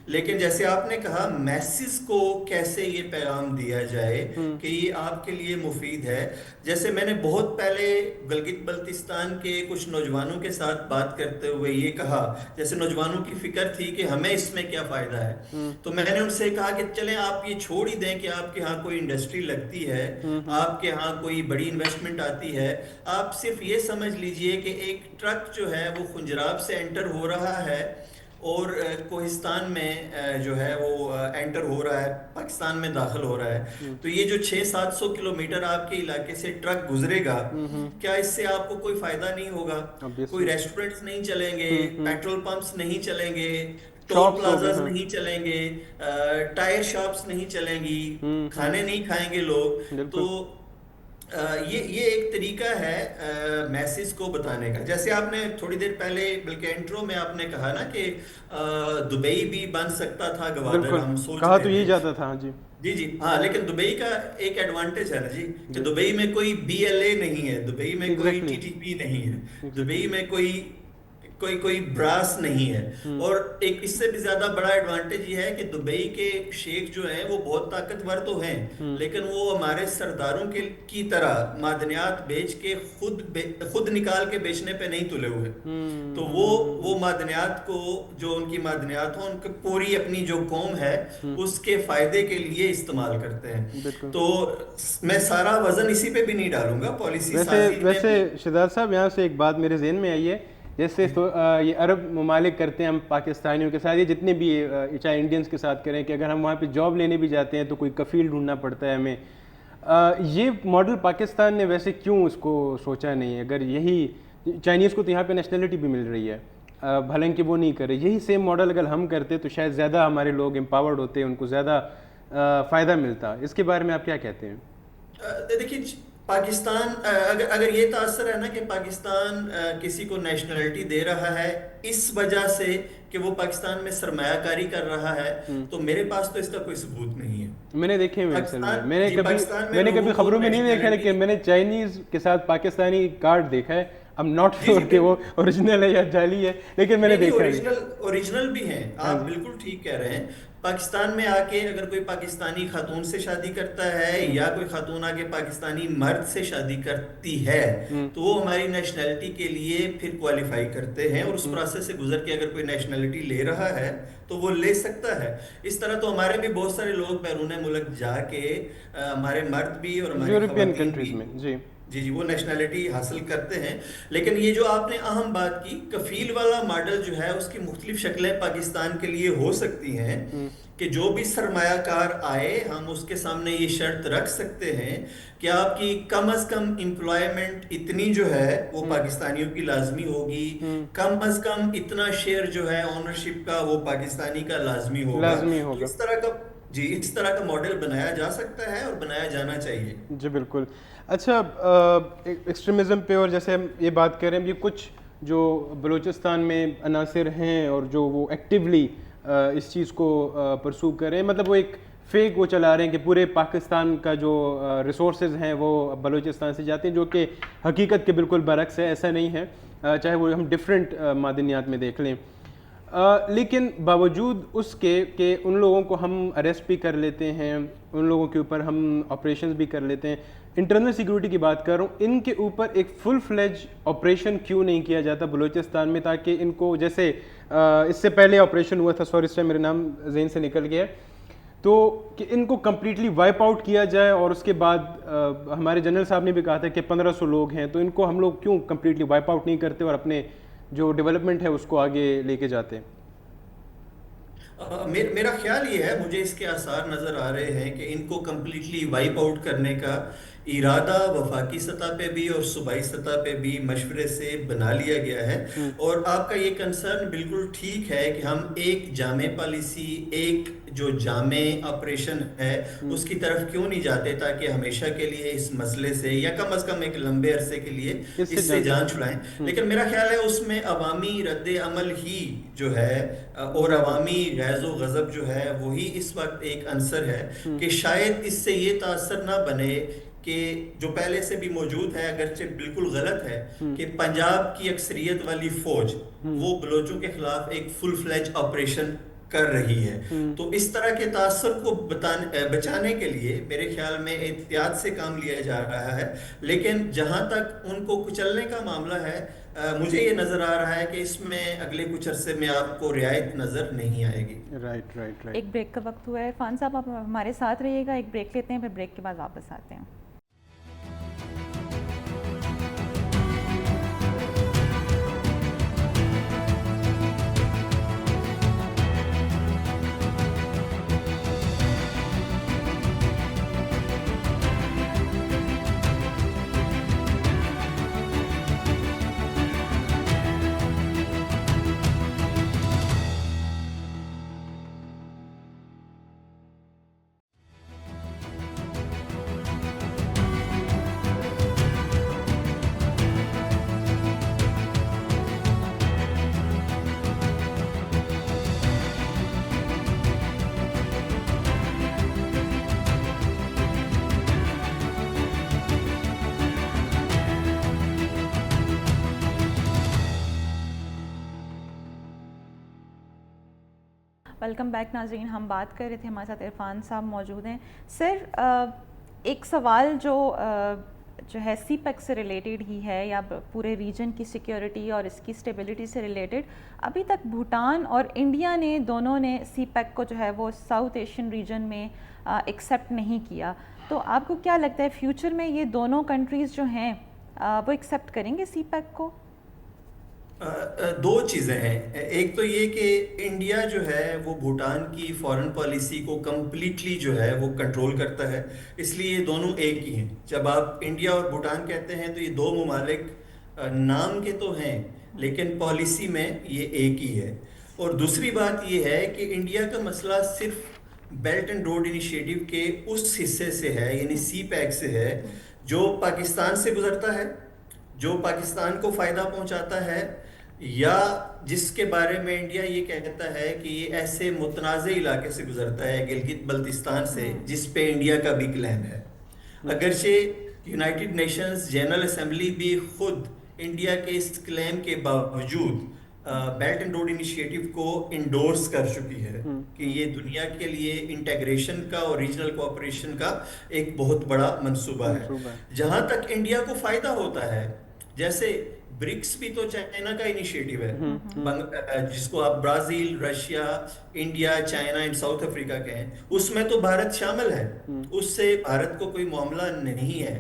لیکن جیسے آپ نے کہا میسز کو کیسے یہ پیغام دیا جائے کہ یہ آپ کے لیے مفید ہے. جیسے میں نے بہت پہلے گلگت بلتستان کے کچھ نوجوانوں کے ساتھ بات کرتے ہوئے یہ کہا، جیسے نوجوانوں کی فکر تھی کہ ہمیں اس میں کیا فائدہ ہے، تو میں نے ان سے کہا کہ چلیں آپ یہ چھوڑ ہی دیں کہ آپ کے ہاں کوئی انڈسٹری لگتی ہے، آپ کے ہاں کوئی بڑی انویسٹمنٹ آتی ہے، آپ صرف یہ سمجھ لیجئے کہ ایک ٹرک جو ہے وہ خنجراب سے انٹر ہو رہا ہے اور کوہستان میں جو ہے وہ انٹر ہو رہا ہے، پاکستان میں داخل ہو رہا ہے. تو یہ جو 600-700 کلومیٹر آپ کے علاقے سے ٹرک گزرے گا، کیا اس سے آپ کو کوئی فائدہ نہیں ہوگا؟ کوئی ریسٹورنٹس نہیں چلیں گے، پیٹرول پمپس نہیں چلیں گے، ٹول پلازاز نہیں چلیں گے، ٹائر شاپس نہیں چلیں گی، کھانے نہیں کھائیں گے لوگ. تو یہ ایک طریقہ ہے میسج کو بتانے کا. جیسے آپ نے تھوڑی دیر پہلے بلکہ انٹرو میں آپ نے کہا نا کہ دبئی بھی بن سکتا تھا گوادر، ہم سوچ کہا رہے تو یہی تھے. جاتا تھا. جی جی ہاں، لیکن دبئی کا ایک ایڈوانٹیج ہے نا جی کہ دبئی میں کوئی BLA نہیں ہے، دبئی میں کوئی TTP نہیں ہے، دبئی میں کوئی براس نہیں ہے. اور ایک اس سے بھی زیادہ بڑا ایڈوانٹیج یہ ہے کہ دبئی کے شیخ جو ہیں وہ بہت طاقتور تو ہیں، لیکن وہ ہمارے سرداروں کی طرح معدنیات بیچ کے خود نکال کے بیچنے پہ نہیں تلے ہوئے. تو وہ معدنیات کو، جو ان کی معدنیات ہوں، ان کی پوری اپنی جو قوم ہے اس کے فائدے کے لیے استعمال کرتے ہیں. تو میں سارا وزن اسی پہ بھی نہیں ڈالوں گا پالیسی سازی میں. ویسے شہزاد صاحب یہاں سے ایک بات میرے ذہن میں آئی ہے، جیسے یہ عرب ممالک کرتے ہیں ہم پاکستانیوں کے ساتھ، یہ جتنے بھی چاہے انڈینس کے ساتھ کریں، کہ اگر ہم وہاں پہ جاب لینے بھی جاتے ہیں تو کوئی کفیل ڈھونڈنا پڑتا ہے ہمیں. یہ ماڈل پاکستان نے ویسے کیوں اس کو سوچا نہیں؟ اگر یہی چائنیز کو تو یہاں پہ نیشنلٹی بھی مل رہی ہے، حالانکہ وہ نہیں کرے، یہی سیم ماڈل اگر ہم کرتے تو شاید زیادہ ہمارے لوگ امپاورڈ ہوتے، ان کو زیادہ فائدہ ملتا. اس کے بارے میں آپ کیا کہتے ہیں؟ دیکھیے پاکستان، اگر یہ تاثر ہے نا کہ پاکستان کسی کو نیشنلٹی دے رہا ہے اس وجہ سے کہ وہ پاکستان میں سرمایہ کاری کر رہا ہے، تو میرے پاس تو اس کا کوئی ثبوت نہیں ہے. میں نے دیکھے میں نے کبھی خبروں میں نہیں دیکھا، لیکن میں نے چائنیز کے ساتھ پاکستانی کارڈ دیکھا ہے. I'm not sure کہ وہ اوریجنل ہے یا جعلی ہے، لیکن میں نے دیکھا ہے. اوریجنل بھی ہیں، آپ بالکل ٹھیک کہہ رہے ہیں. پاکستان میں آ کے اگر کوئی پاکستانی خاتون سے شادی کرتا ہے یا کوئی خاتون آ کے پاکستانی مرد سے شادی کرتی ہے تو وہ ہماری نیشنلٹی کے لیے پھر کوالیفائی کرتے ہیں، اور اس پروسیس سے گزر کے اگر کوئی نیشنلٹی لے رہا ہے تو وہ لے سکتا ہے. اس طرح تو ہمارے بھی بہت سارے لوگ بیرون ملک جا کے، ہمارے مرد بھی اور ہماری یورپین خواتین کنٹریز میں جی وہ نیشنلٹی حاصل کرتے ہیں. لیکن یہ جو آپ نے اہم بات کی، کفیل والا ماڈل جو ہے اس کی مختلف شکلیں پاکستان کے لیے ہو سکتی ہیں کہ جو بھی سرمایہ کار آئے ہم اس کے سامنے یہ شرط رکھ سکتے ہیں کہ آپ کی کم از کم امپلائمنٹ اتنی جو ہے وہ پاکستانیوں کی لازمی ہوگی، کم از کم اتنا شیئر جو ہے اونرشپ کا وہ پاکستانی کا لازمی ہوگا. اس طرح کا ماڈل بنایا جا سکتا ہے اور بنایا جانا چاہیے. جی بالکل. اچھا، ایکسٹریمزم پہ اور جیسے ہم یہ بات کریں، یہ کچھ جو بلوچستان میں عناصر ہیں اور جو وہ ایکٹیولی اس چیز کو پرسو کریں، مطلب وہ ایک فیک وہ چلا رہے ہیں کہ پورے پاکستان کا جو ریسورسز ہیں وہ بلوچستان سے جاتے ہیں، جو کہ حقیقت کے بالکل برعکس ہے. ایسا نہیں ہے، چاہے وہ ہم ڈفرینٹ معدنیات میں دیکھ لیں. لیکن باوجود اس کے کہ ان لوگوں کو ہم اریسٹ بھی کر لیتے ہیں، ان لوگوں کے اوپر ہم آپریشنز بھی کر لیتے ہیں، انٹرنل سیکیورٹی کی بات کر رہا ہوں, ان کے اوپر ایک فل فلیج آپریشن کیوں نہیں کیا جاتا بلوچستان میں, تاکہ ان کو جیسے اس سے پہلے آپریشن ہوا تھا, سوری اس ٹائم میرے نام ذہن سے نکل گیا, تو کہ ان کو کمپلیٹلی وائپ آؤٹ کیا جائے, اور اس کے بعد ہمارے جنرل صاحب نے بھی کہا تھا کہ 1500 لوگ ہیں, تو ان کو ہم لوگ کیوں کمپلیٹلی وائپ آؤٹ نہیں کرتے اور اپنے جو ڈیولپمنٹ ہے اس کو آگے لے کے جاتے ہیں؟ میرا خیال یہ ہے, مجھے اس کے آثار نظر آ رہے ہیں کہ ان کو کمپلیٹلی وائپ آؤٹ کرنے کا ارادہ وفاقی سطح پہ بھی اور صوبائی سطح پہ بھی مشورے سے بنا لیا گیا ہے. اور آپ کا یہ کنسرن بالکل ٹھیک ہے کہ ہم ایک جامع پالیسی, ایک جو جامع آپریشن ہے اس کی طرف کیوں نہیں جاتے, تاکہ ہمیشہ کے لیے اس مسئلے سے یا کم از کم ایک لمبے عرصے کے لیے اس سے جان چھڑائیں. لیکن میرا خیال ہے اس میں عوامی رد عمل ہی جو ہے اور عوامی غیظ و غضب جو ہے وہی اس وقت ایک عنصر ہے کہ شاید اس سے یہ تاثر نہ بنے کہ جو پہلے سے بھی موجود ہے, اگرچہ بالکل غلط ہے, کہ پنجاب کی اکثریت والی فوج وہ بلوچوں کے خلاف ایک فل فلیج آپریشن کر رہی ہے. تو اس طرح کے تاثر کو بچانے کے لیے میرے خیال میں احتیاط سے کام لیا جا رہا ہے. لیکن جہاں تک ان کو کچلنے کا معاملہ ہے, مجھے یہ نظر آ رہا ہے کہ اس میں اگلے کچھ عرصے میں آپ کو رعایت نظر نہیں آئے گی. Right right right. ایک بریک کا وقت ہوا ہے. عرفان صاحب آپ ہمارے ساتھ رہیے گا, ایک بریک لیتے ہیں, پھر بریک کے بعد واپس آتے ہیں. ویلکم بیک ناظرین. ہم بات کر رہے تھے, ہمارے ساتھ عرفان صاحب موجود ہیں. سر, ایک سوال جو ہے سی پیک سے ریلیٹڈ ہی ہے, یا پورے ریجن کی سیکیورٹی اور اس کی اسٹیبلٹی سے ریلیٹڈ. ابھی تک بھوٹان اور انڈیا نے دونوں نے سی پیک کو جو ہے وہ ساؤتھ ایشین ریجن میں ایکسیپٹ نہیں کیا. تو آپ کو کیا لگتا ہے فیوچر میں یہ دونوں کنٹریز جو ہیں وہ ایکسیپٹ کریں گے سی پیک کو؟ دو چیزیں ہیں. ایک تو یہ کہ انڈیا جو ہے وہ بھوٹان کی فارن پالیسی کو کمپلیٹلی جو ہے وہ کنٹرول کرتا ہے, اس لیے یہ دونوں ایک ہی ہیں. جب آپ انڈیا اور بھوٹان کہتے ہیں تو یہ دو ممالک نام کے تو ہیں لیکن پالیسی میں یہ ایک ہی ہے. اور دوسری بات یہ ہے کہ انڈیا کا مسئلہ صرف بیلٹ اینڈ روڈ انیشیٹو کے اس حصے سے ہے, یعنی سی پیک سے ہے, جو پاکستان سے گزرتا ہے, جو پاکستان کو فائدہ پہنچاتا ہے, یا جس کے بارے میں انڈیا یہ کہتا ہے کہ یہ ایسے متنازع علاقے سے گزرتا ہے, گلگت بلتستان سے, جس پہ انڈیا کا بھی کلیم ہے. اگرچہ یونائٹڈ نیشنز جنرل اسمبلی بھی خود انڈیا کے اس کلیم کے باوجود بیلٹ اینڈ روڈ انیشیٹو کو انڈورس کر چکی ہے کہ یہ دنیا کے لیے انٹیگریشن کا اور ریجنل کوآپریشن کا ایک بہت بڑا منصوبہ ہے. جہاں تک انڈیا کو فائدہ ہوتا ہے, جیسے برکس بھی تو چائنا کا انیشیٹو ہے, جس کو آپ Brazil, Russia, India, China and South Africa کہیں, اس میں تو بھارت شامل ہے. اس سے بھارت کو کوئی معاملہ نہیں ہے,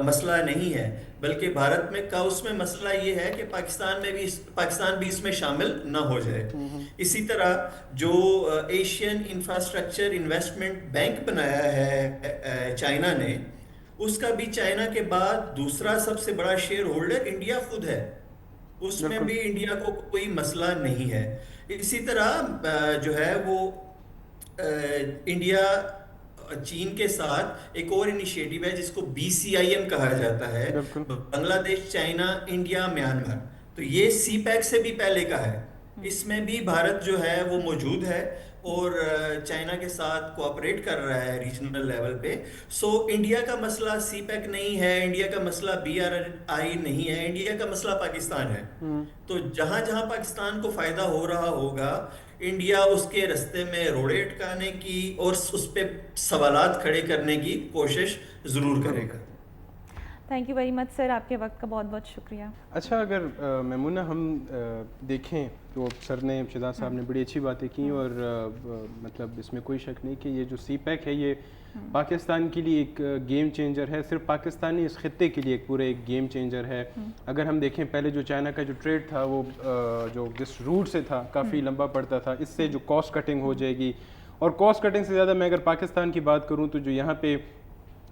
مسئلہ نہیں ہے, بلکہ بھارت میں کا اس میں مسئلہ یہ ہے کہ پاکستان بھی اس میں شامل نہ ہو جائے. اسی طرح جو ایشین انفراسٹرکچر انویسٹمنٹ بینک بنایا ہے چائنا نے, اس کا بھی چائنا کے بعد دوسرا سب سے بڑا شیئر ہولڈر انڈیا خود ہے, اس میں بھی انڈیا کو کوئی مسئلہ نہیں ہے. اسی طرح جو ہے وہ انڈیا چین کے ساتھ ایک اور انیشیٹو ہے جس کو BCIM کہا جاتا ہے, بنگلہ دیش, چائنا, انڈیا, میانمار. تو یہ سی پیک سے بھی پہلے کا ہے, اس میں بھی بھارت جو ہے وہ موجود ہے, اور چائنا کے ساتھ کوآپریٹ کر رہا ہے ریجنل لیول پہ. سو انڈیا کا مسئلہ سی پیک نہیں ہے, انڈیا کا مسئلہ BRI نہیں ہے, انڈیا کا مسئلہ پاکستان ہے. تو جہاں جہاں پاکستان کو فائدہ ہو رہا ہوگا, انڈیا اس کے رستے میں روڑے اٹکانے کی اور اس پہ سوالات کھڑے کرنے کی کوشش ضرور کرے گا. تھینک یو ویری مچ سر, آپ کے وقت کا بہت بہت شکریہ. اچھا, اگر میمونہ ہم دیکھیں تو سر نے, شہزاد صاحب نے بڑی اچھی باتیں کی, اور مطلب اس میں کوئی شک نہیں کہ یہ جو سی پیک ہے یہ پاکستان کے لیے ایک گیم چینجر ہے. صرف پاکستانی اس خطے کے لیے ایک پورے ایک گیم چینجر ہے. اگر ہم دیکھیں پہلے جو چائنا کا جو ٹریڈ تھا وہ جو جس روٹ سے تھا کافی لمبا پڑتا تھا, اس سے جو کاسٹ کٹنگ ہو جائے گی, اور کاسٹ کٹنگ سے زیادہ میں اگر پاکستان کی بات کروں تو جو یہاں پہ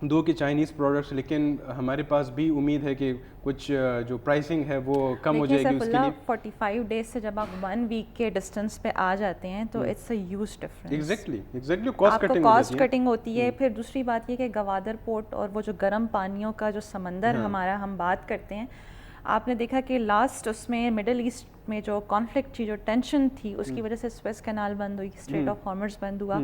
دو کے چائنیز پروڈکٹس, لیکن ہمارے پاس بھی امید ہے کہ کچھ جو پرائسنگ ہے وہ کم ہو جائے گی اس کے لیے. 45 ڈیز سے جب آپ 1 ویک کے ڈسٹینس پہ آ جاتے ہیں تو it's a huge difference. Exactly cost cutting ہوتی ہے. پھر دوسری بات یہ کہ گوادر پورٹ اور وہ جو گرم پانیوں کا جو سمندر ہمارا ہم بات کرتے ہیں, آپ نے دیکھا کہ لاسٹ اس میں مڈل ایسٹ میں جو کانفلکٹ تھی, جو ٹینشن تھی, اس کی وجہ سے سویس کینال بند ہوئی, اسٹریٹ آف ہارمز بند ہوا,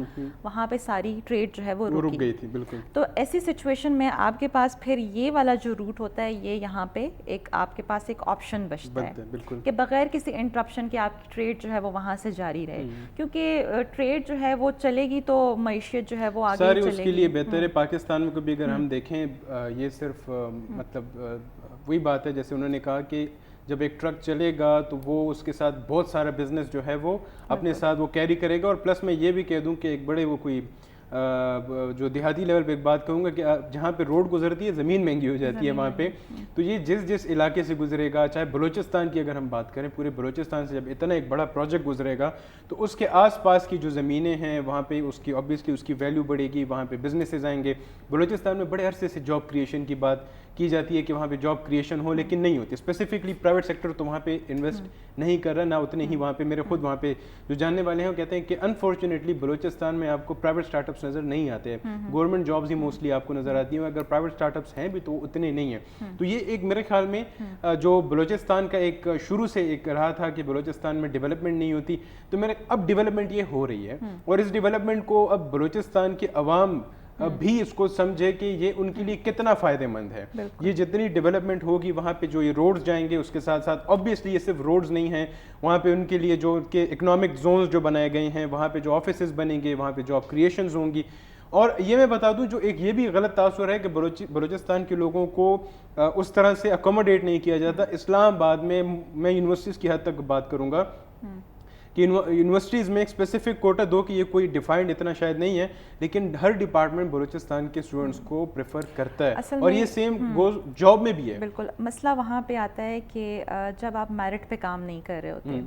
وہاں پہ ساری ٹریڈ جو ہے وہ رک گئی تھی. بالکل. تو ایسی سچویشن میں آپ کے پاس پھر یہ والا جو روٹ ہوتا ہے, یہ یہاں پہ ایک آپ کے پاس ایک آپشن بچتا ہے کہ بغیر کسی انٹرپشن کے آپ کی ٹریڈ جو ہے وہ وہاں سے جاری رہے, کیونکہ ٹریڈ جو ہے وہ چلے گی تو معیشت جو ہے وہ آگے چلے گی. اس کے لیے بہتر ہے. پاکستان میں کبھی اگر ہم دیکھیں, یہ صرف مطلب وہی بات ہے جیسے انہوں نے کہا کہ جب ایک ٹرک چلے گا تو وہ اس کے ساتھ بہت سارا بزنس جو ہے وہ اپنے ساتھ وہ کیری کرے گا. اور پلس میں یہ بھی کہہ دوں کہ ایک بڑے وہ کوئی جو دیہاتی لیول پہ ایک بات کہوں گا کہ جہاں پہ روڈ گزرتی ہے زمین مہنگی ہو جاتی ہے وہاں پہ. تو یہ جس علاقے سے گزرے گا, چاہے بلوچستان کی اگر ہم بات کریں, پورے بلوچستان سے جب اتنا ایک بڑا پروجیکٹ گزرے گا تو اس کے آس پاس کی جو زمینیں ہیں وہاں پہ اس کی obviously اس کی ویلیو بڑھے گی, وہاں پہ بزنسز آئیں گے. بلوچستان میں بڑے عرصے سے جاب کریشن کی بات کی جاتی ہے کہ وہاں پہ جاب کریشن ہو, لیکن نہیں ہوتی. اسپیسیفکلی پرائیویٹ سیکٹر تو وہاں پہ انویسٹ نہیں کر رہا, نہ اتنے ہی وہاں پہ میرے خود وہاں پہ جو جاننے والے ہیں وہ کہتے ہیں کہ انفارچونیٹلی بلوچستان میں آپ کو پرائیویٹ اسٹارٹ اپس نظر نہیں آتے ہیں. گورنمنٹ جابز ہی موسٹلی آپ کو نظر آتی ہیں, اگر پرائیویٹ اسٹارٹ اپس ہیں بھی تو اتنے نہیں ہیں. تو یہ ایک میرے خیال میں جو بلوچستان کا ایک شروع سے ایک رہا تھا کہ بلوچستان میں ڈیولپمنٹ نہیں ہوتی, تو میرے اب ڈیولپمنٹ یہ ہو رہی ہے. اور اس ڈیولپمنٹ کو اب بلوچستان کے عوام بھی اس کو سمجھے کہ یہ ان کے لیے کتنا فائدہ مند ہے. یہ جتنی ڈیولپمنٹ ہوگی وہاں پہ جو یہ روڈز جائیں گے, اس کے ساتھ ساتھ obviously یہ صرف روڈز نہیں ہیں, وہاں پہ ان کے لیے جو ان کے اکنامک زونز جو بنائے گئے ہیں, وہاں پہ جو آفیسز بنیں گے, وہاں پہ جاب کریشنز ہوں گی. اور یہ میں بتا دوں جو ایک یہ بھی غلط تاثر ہے کہ بلوچستان کے لوگوں کو اس طرح سے اکوموڈیٹ نہیں کیا جاتا. اسلام آباد میں یونیورسٹیز کی حد تک بات کروں گا کہ یونیورسٹیز میں ایک اسپیسیفک کوٹا دو کہ یہ کوئی ڈیفائنڈ اتنا شاید نہیں ہے, لیکن ہر ڈپارٹمنٹ بلوچستان کے اسٹوڈنٹس کو پریفر کرتا ہے, اور یہ سیم جاب میں بھی ہے. بالکل. مسئلہ وہاں پہ آتا ہے کہ جب آپ میرٹ پہ کام نہیں کر رہے ہوتے,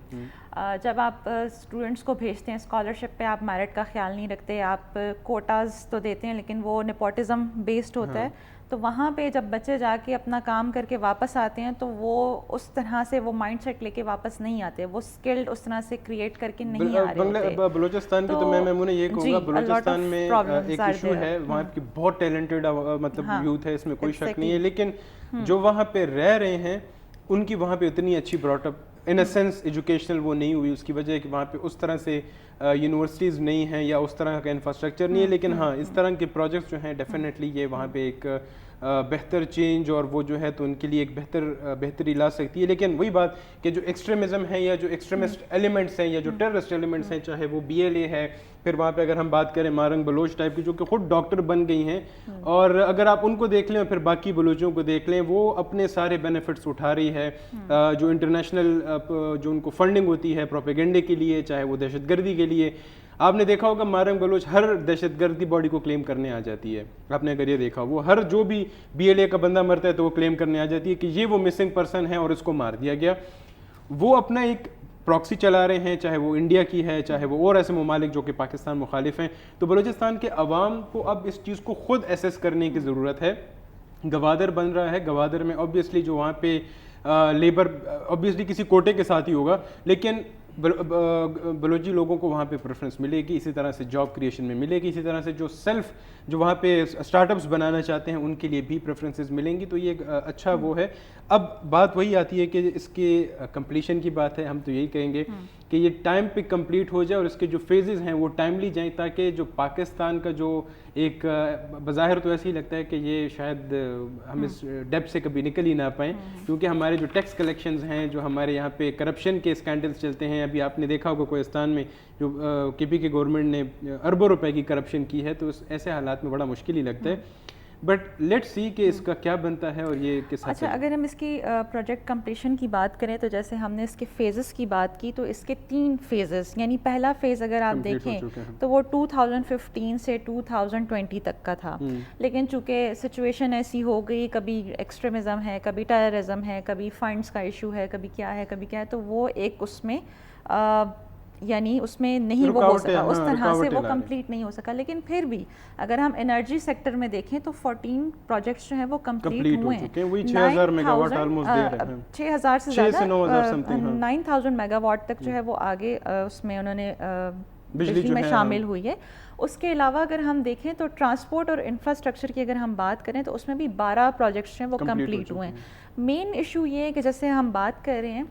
جب آپ اسٹوڈنٹس کو بھیجتے ہیں اسکالرشپ پہ, آپ میرٹ کا خیال نہیں رکھتے, آپ کوٹاز تو دیتے ہیں لیکن وہ نیپوٹزم بیسڈ ہوتا ہے, تو وہاں پہ جب بچے جا کے اپنا کام کر کے واپس آتے ہیں تو وہ اس طرح سے وہ مائنڈ سیٹ لے کے واپس نہیں آتے, وہ اسکلڈ اس طرح سے کریٹ کر کے نہیں آ رہے ہوتے. بلوچستان کی تو میں یہ کہوں گا, بلوچستان میں ایک ایشو ہے, وہاں کی بہت ٹیلنٹڈ مطلب یوتھ ہے, اس میں کوئی شک نہیں ہے, لیکن جو وہاں پہ رہ رہے ہیں ان کی وہاں پہ اتنی اچھی brought up in a sense educational وہ نہیں ہوئی. اس کی وجہ ہے کہ وہاں پہ اس طرح سے یونیورسٹیز نہیں ہیں یا اس طرح کا انفراسٹرکچر نہیں ہے, لیکن ہاں اس طرح کے پروجیکٹس جو ہیں ڈیفینیٹلی یہ وہاں پہ ایک بہتر چینج اور وہ جو ہے تو ان کے لیے ایک بہتری لا سکتی ہے. لیکن وہی بات کہ جو ایکسٹریمزم ہے یا جو ایکسٹریمسٹ ایلیمنٹس ہیں یا جو ٹیررسٹ ایلیمنٹس ہیں, چاہے وہ BLA ہے, پھر وہاں پہ اگر ہم بات کریں مارنگ بلوچ ٹائپ کی جو کہ خود ڈاکٹر بن گئی ہیں, اور اگر آپ ان کو دیکھ لیں اور پھر باقی بلوچوں کو دیکھ لیں, وہ اپنے سارے بینیفٹس اٹھا رہی ہے. جو انٹرنیشنل جو ان کو فنڈنگ ہوتی ہے پروپیگنڈے کے لیے, چاہے وہ دہشت گردی کے لیے, آپ نے دیکھا ہوگا مارنگ بلوچ ہر دہشت گردی باڈی کو کلیم کرنے آ جاتی ہے. آپ نے اگر یہ دیکھا, وہ ہر جو بھی BLA کا بندہ مرتا ہے تو وہ کلیم کرنے آ جاتی ہے کہ یہ وہ مسنگ پرسن ہے اور اس کو مار دیا گیا. وہ اپنا ایک پراکسی چلا رہے ہیں, چاہے وہ انڈیا کی ہے, چاہے وہ اور ایسے ممالک جو کہ پاکستان مخالف ہیں. تو بلوچستان کے عوام کو اب اس چیز کو خود ایسیس کرنے کی ضرورت ہے. گوادر بن رہا ہے, گوادر میں obviously جو وہاں پہ لیبر obviously کسی کوٹے کے ساتھ ہی ہوگا, لیکن بلوچی لوگوں کو وہاں پہ پریفرنس ملے گی, اسی طرح سے جاب کریشن میں ملے گی, اسی طرح سے جو وہاں پہ اسٹارٹ اپس بنانا چاہتے ہیں ان کے لیے بھی پریفرنسز ملیں گی. تو یہ ایک اچھا وہ ہے. اب بات وہی آتی ہے کہ اس کے کمپلیشن کی بات ہے. ہم تو یہی کہیں گے کہ یہ ٹائم پہ کمپلیٹ ہو جائے اور اس کے جو فیزز ہیں وہ ٹائملی جائیں, تاکہ جو پاکستان کا جو ایک بظاہر تو ایسے ہی لگتا ہے کہ یہ شاید ہم اس ڈیپ سے کبھی نکل ہی نہ پائیں, کیونکہ ہمارے جو ٹیکس کلیکشنز ہیں, جو ہمارے یہاں پہ کرپشن کے اسکینڈلز چلتے ہیں, ابھی آپ نے دیکھا ہوگا کوہستان میں جو کے پی کے گورنمنٹ نے اربوں روپے کی کرپشن کی ہے, تو ایسے حالات میں بڑا مشکل ہی لگتا ہے. بٹ لیٹ سی کہ اس کا کیا بنتا ہے اور یہ کس حد. اچھا, اگر ہم اس کی پروجیکٹ کمپلیشن کی بات کریں تو جیسے ہم نے اس کے فیزز کی بات کی, تو اس کے 3 فیزز, یعنی پہلا فیز اگر آپ دیکھیں تو وہ 2015 سے 2020 تک کا تھا, لیکن چونکہ سچویشن ایسی ہو گئی, کبھی ایکسٹریمزم ہے, کبھی ٹیررزم ہے, کبھی فنڈس کا ایشو ہے, کبھی کیا ہے, کبھی کیا ہے, تو وہ ایک اس میں یعنی اس میں نہیں وہ ہو سکا, اس طرح سے وہ کمپلیٹ نہیں ہو سکا. لیکن پھر بھی اگر ہم انرجی سیکٹر میں دیکھیں تو 14 پروجیکٹس جو ہیں وہ کمپلیٹ ہوئے ہیں. 6000 میگا واٹ آلموسٹ دے رہے ہیں, 6000 سے زیادہ 9000 میگا واٹ تک جو ہے وہ آگے اس میں انہوں نے بجلی میں شامل ہوئی ہے. اس کے علاوہ اگر ہم دیکھیں تو ٹرانسپورٹ اور انفراسٹرکچر کی اگر ہم بات کریں تو اس میں بھی 12 پروجیکٹس ہیں وہ کمپلیٹ ہوئے ہیں. مین ایشو یہ ہے کہ جیسے ہم بات کر رہے ہیں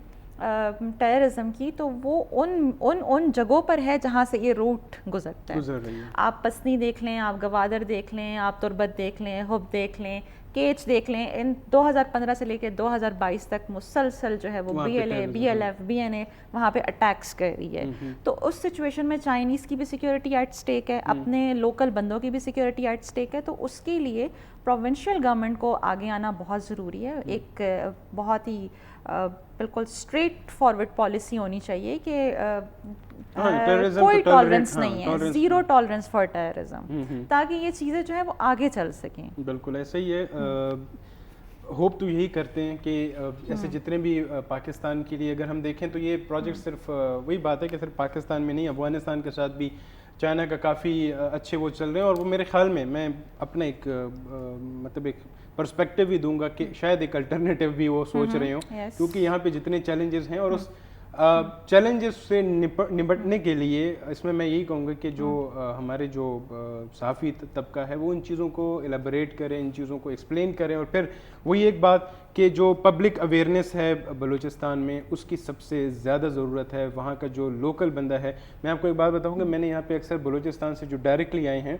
ٹیررزم کی, تو وہ ان جگہوں پر ہے جہاں سے یہ روٹ گزرتا ہے. آپ پسنی دیکھ لیں, آپ گوادر دیکھ لیں, آپ تربت دیکھ لیں, حب دیکھ لیں, کیچ دیکھ لیں, ان 2015 سے لے کے 2022 تک مسلسل جو ہے وہ B L A, B L F, B N A وہاں پہ اٹیکس کر رہی ہے. تو اس سچویشن میں چائنیز کی بھی سیکیورٹی ایٹ اسٹیک ہے, اپنے لوکل بندوں کی بھی سیکیورٹی ایٹ اسٹیک ہے. تو اس کے لیے پروونشل گورنمنٹ کو آگے آنا بہت ضروری ہے. ایک بہت ہی بالکل اسٹریٹ فارورڈ پالیسی ہونی چاہیے کہ کوئی ٹالرنس نہیں ہے, زیرو ٹالرنس فار ٹیررزم, تاکہ یہ چیزیں جو ہے وہ آگے چل سکیں. بالکل ایسا ہی ہے. ہوپ تو یہی کرتے ہیں کہ ایسے جتنے بھی پاکستان کے لیے اگر ہم دیکھیں تو یہ پروجیکٹ صرف وہی بات ہے کہ صرف پاکستان میں نہیں, افغانستان کے ساتھ بھی چائنا کا کافی اچھے وہ چل رہے ہیں. اور وہ میرے خیال میں اپنا ایک مطلب ایک پرسپیکٹیو بھی دوں گا کہ شاید ایک الٹرنیٹیو بھی وہ سوچ رہے ہوں, کیونکہ یہاں پہ جتنے چیلنجز ہیں اور اس چیلنجز سے نپٹنے کے لیے اس میں یہی کہوں گا کہ جو ہمارے جو صحافی طبقہ ہے وہ ان چیزوں کو ایلیبریٹ کریں, ان چیزوں کو ایکسپلین کریں. اور پھر وہی ایک بات کہ جو پبلک اویئرنیس ہے بلوچستان میں اس کی سب سے زیادہ ضرورت ہے. وہاں کا جو لوکل بندہ ہے, میں آپ کو ایک بات بتاؤں گا, میں نے یہاں پہ اکثر بلوچستان سے جو ڈائریکٹلی آئے ہیں,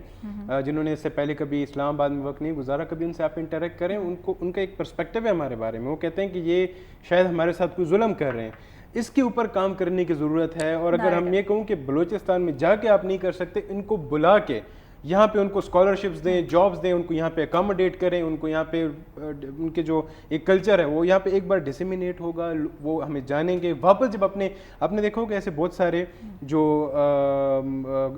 جنہوں نے اس سے پہلے کبھی اسلام آباد میں وقت نہیں گزارا, کبھی ان سے آپ انٹریکٹ کریں, ان کا ایک پرسپیکٹیو ہے ہمارے بارے میں. وہ کہتے ہیں کہ یہ شاید ہمارے ساتھ کوئی ظلم کر رہے ہیں, اس کے اوپر کام کرنے کی ضرورت ہے. اور اگر ہم یہ کہوں کہ بلوچستان میں جا کے آپ نہیں کر سکتے, ان کو بلا کے یہاں پہ ان کو اسکالرشپس دیں, جابس دیں, ان کو یہاں پہ اکاموڈیٹ کریں, ان کو یہاں پہ ان کے جو ایک کلچر ہے وہ یہاں پہ ایک بار ڈسیمینیٹ ہوگا, وہ ہمیں جانیں گے واپس. جب آپ نے دیکھا کہ ایسے بہت سارے جو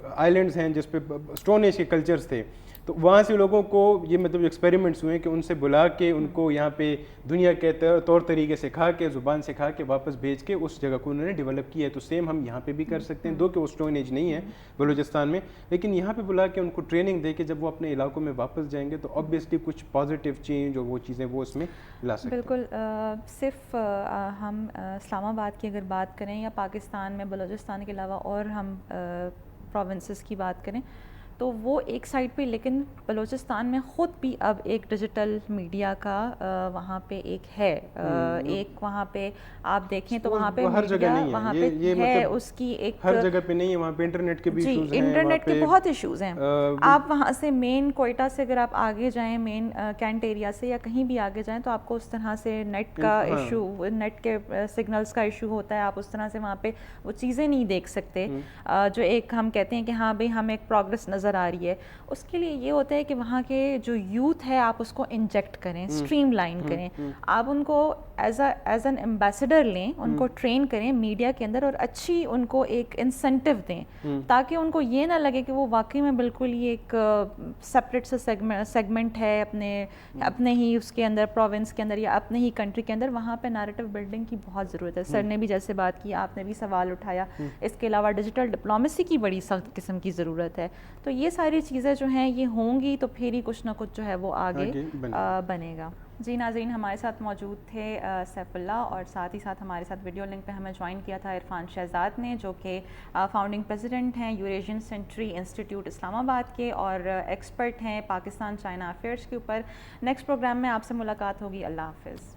آئی لینڈز ہیں جس پہ اسٹون ایج کے کلچرز تھے, تو وہاں سے لوگوں کو یہ مطلب ایکسپیریمنٹس ہوئے کہ ان سے بلا کے ان کو یہاں پہ دنیا کے طور طریقے سکھا کے, زبان سکھا کے واپس بھیج کے اس جگہ کو انہوں نے ڈیولپ کیا ہے. تو سیم ہم یہاں پہ بھی کر سکتے ہیں, دو کہ وہ اسٹون ایج نہیں ہے بلوچستان میں, لیکن یہاں پہ بلا کے ان کو ٹریننگ دے کے جب وہ اپنے علاقوں میں واپس جائیں گے تو آبویسلی کچھ پازیٹیو چینج اور وہ چیزیں وہ اس میں لا سکتے ہیں. بالکل. صرف ہم اسلام آباد کی اگر بات کریں یا پاکستان میں بلوچستان کے علاوہ اور ہم پروونسز کی بات کریں تو وہ ایک سائڈ پہ, لیکن بلوچستان میں خود بھی اب ایک ڈیجیٹل میڈیا کا وہاں پہ ایک ہے, ایک وہاں پہ آپ دیکھیں تو وہاں پہ ہر جگہ نہیں وہاں پہ ہے, اس کی ایک ہر جگہ پہ نہیں ہے, وہاں پہ انٹرنیٹ کے بھی ایشوز ہیں, انٹرنیٹ کے بہت ایشوز ہیں. آپ وہاں سے مین کوئٹہ سے اگر آپ آگے جائیں, مین کینٹ ایریا سے یا کہیں بھی آگے جائیں, تو آپ کو اس طرح سے نیٹ کا ایشو, نیٹ کے سگنلز کا ایشو ہوتا ہے. آپ اس طرح سے وہاں پہ وہ چیزیں نہیں دیکھ سکتے جو ایک ہم کہتے ہیں کہ ہاں بھائی ہمیں ایک پروگرس نظر آ رہی ہے. اس کے لیے یہ ہوتا ہے کہ وہاں کے جو یوتھ ہے آپ اس کو انجیکٹ کریں, اسٹریم لائن کریں, آپ ان کو ایز این ایمبیسڈر لیں, ان کو ٹرین کریں میڈیا کے اندر, اور اچھی ان کو ایک انسینٹیو دیں تاکہ ان کو یہ نہ لگے کہ وہ واقعی میں بالکل یہ ایک سپریٹ سا سیگمنٹ ہے اپنے ہی اس کے اندر, پروونس کے اندر یا اپنے ہی کنٹری کے اندر. وہاں پہ نیریٹو بلڈنگ کی بہت ضرورت ہے. سر نے بھی جیسے بات کی, آپ نے بھی سوال اٹھایا, اس کے علاوہ ڈیجیٹل ڈپلومیسی کی بڑی سخت قسم کی ضرورت ہے. تو یہ ساری چیزیں جو ہیں یہ ہوں گی تو پھر ہی کچھ نہ کچھ جو ہے وہ آگے بنے گا. جی ناظرین, ہمارے ساتھ موجود تھے سیف اللہ, اور ساتھ ہی ساتھ ہمارے ساتھ ویڈیو لنک پہ ہمیں جوائن کیا تھا عرفان شہزاد نے, جو کہ فاؤنڈنگ پریزیڈنٹ ہیں یوریشین سینچری انسٹیٹیوٹ اسلام آباد کے, اور ایکسپرٹ ہیں پاکستان چائنا افیئرس کے اوپر. نیکسٹ پروگرام میں آپ سے ملاقات ہوگی. اللہ حافظ.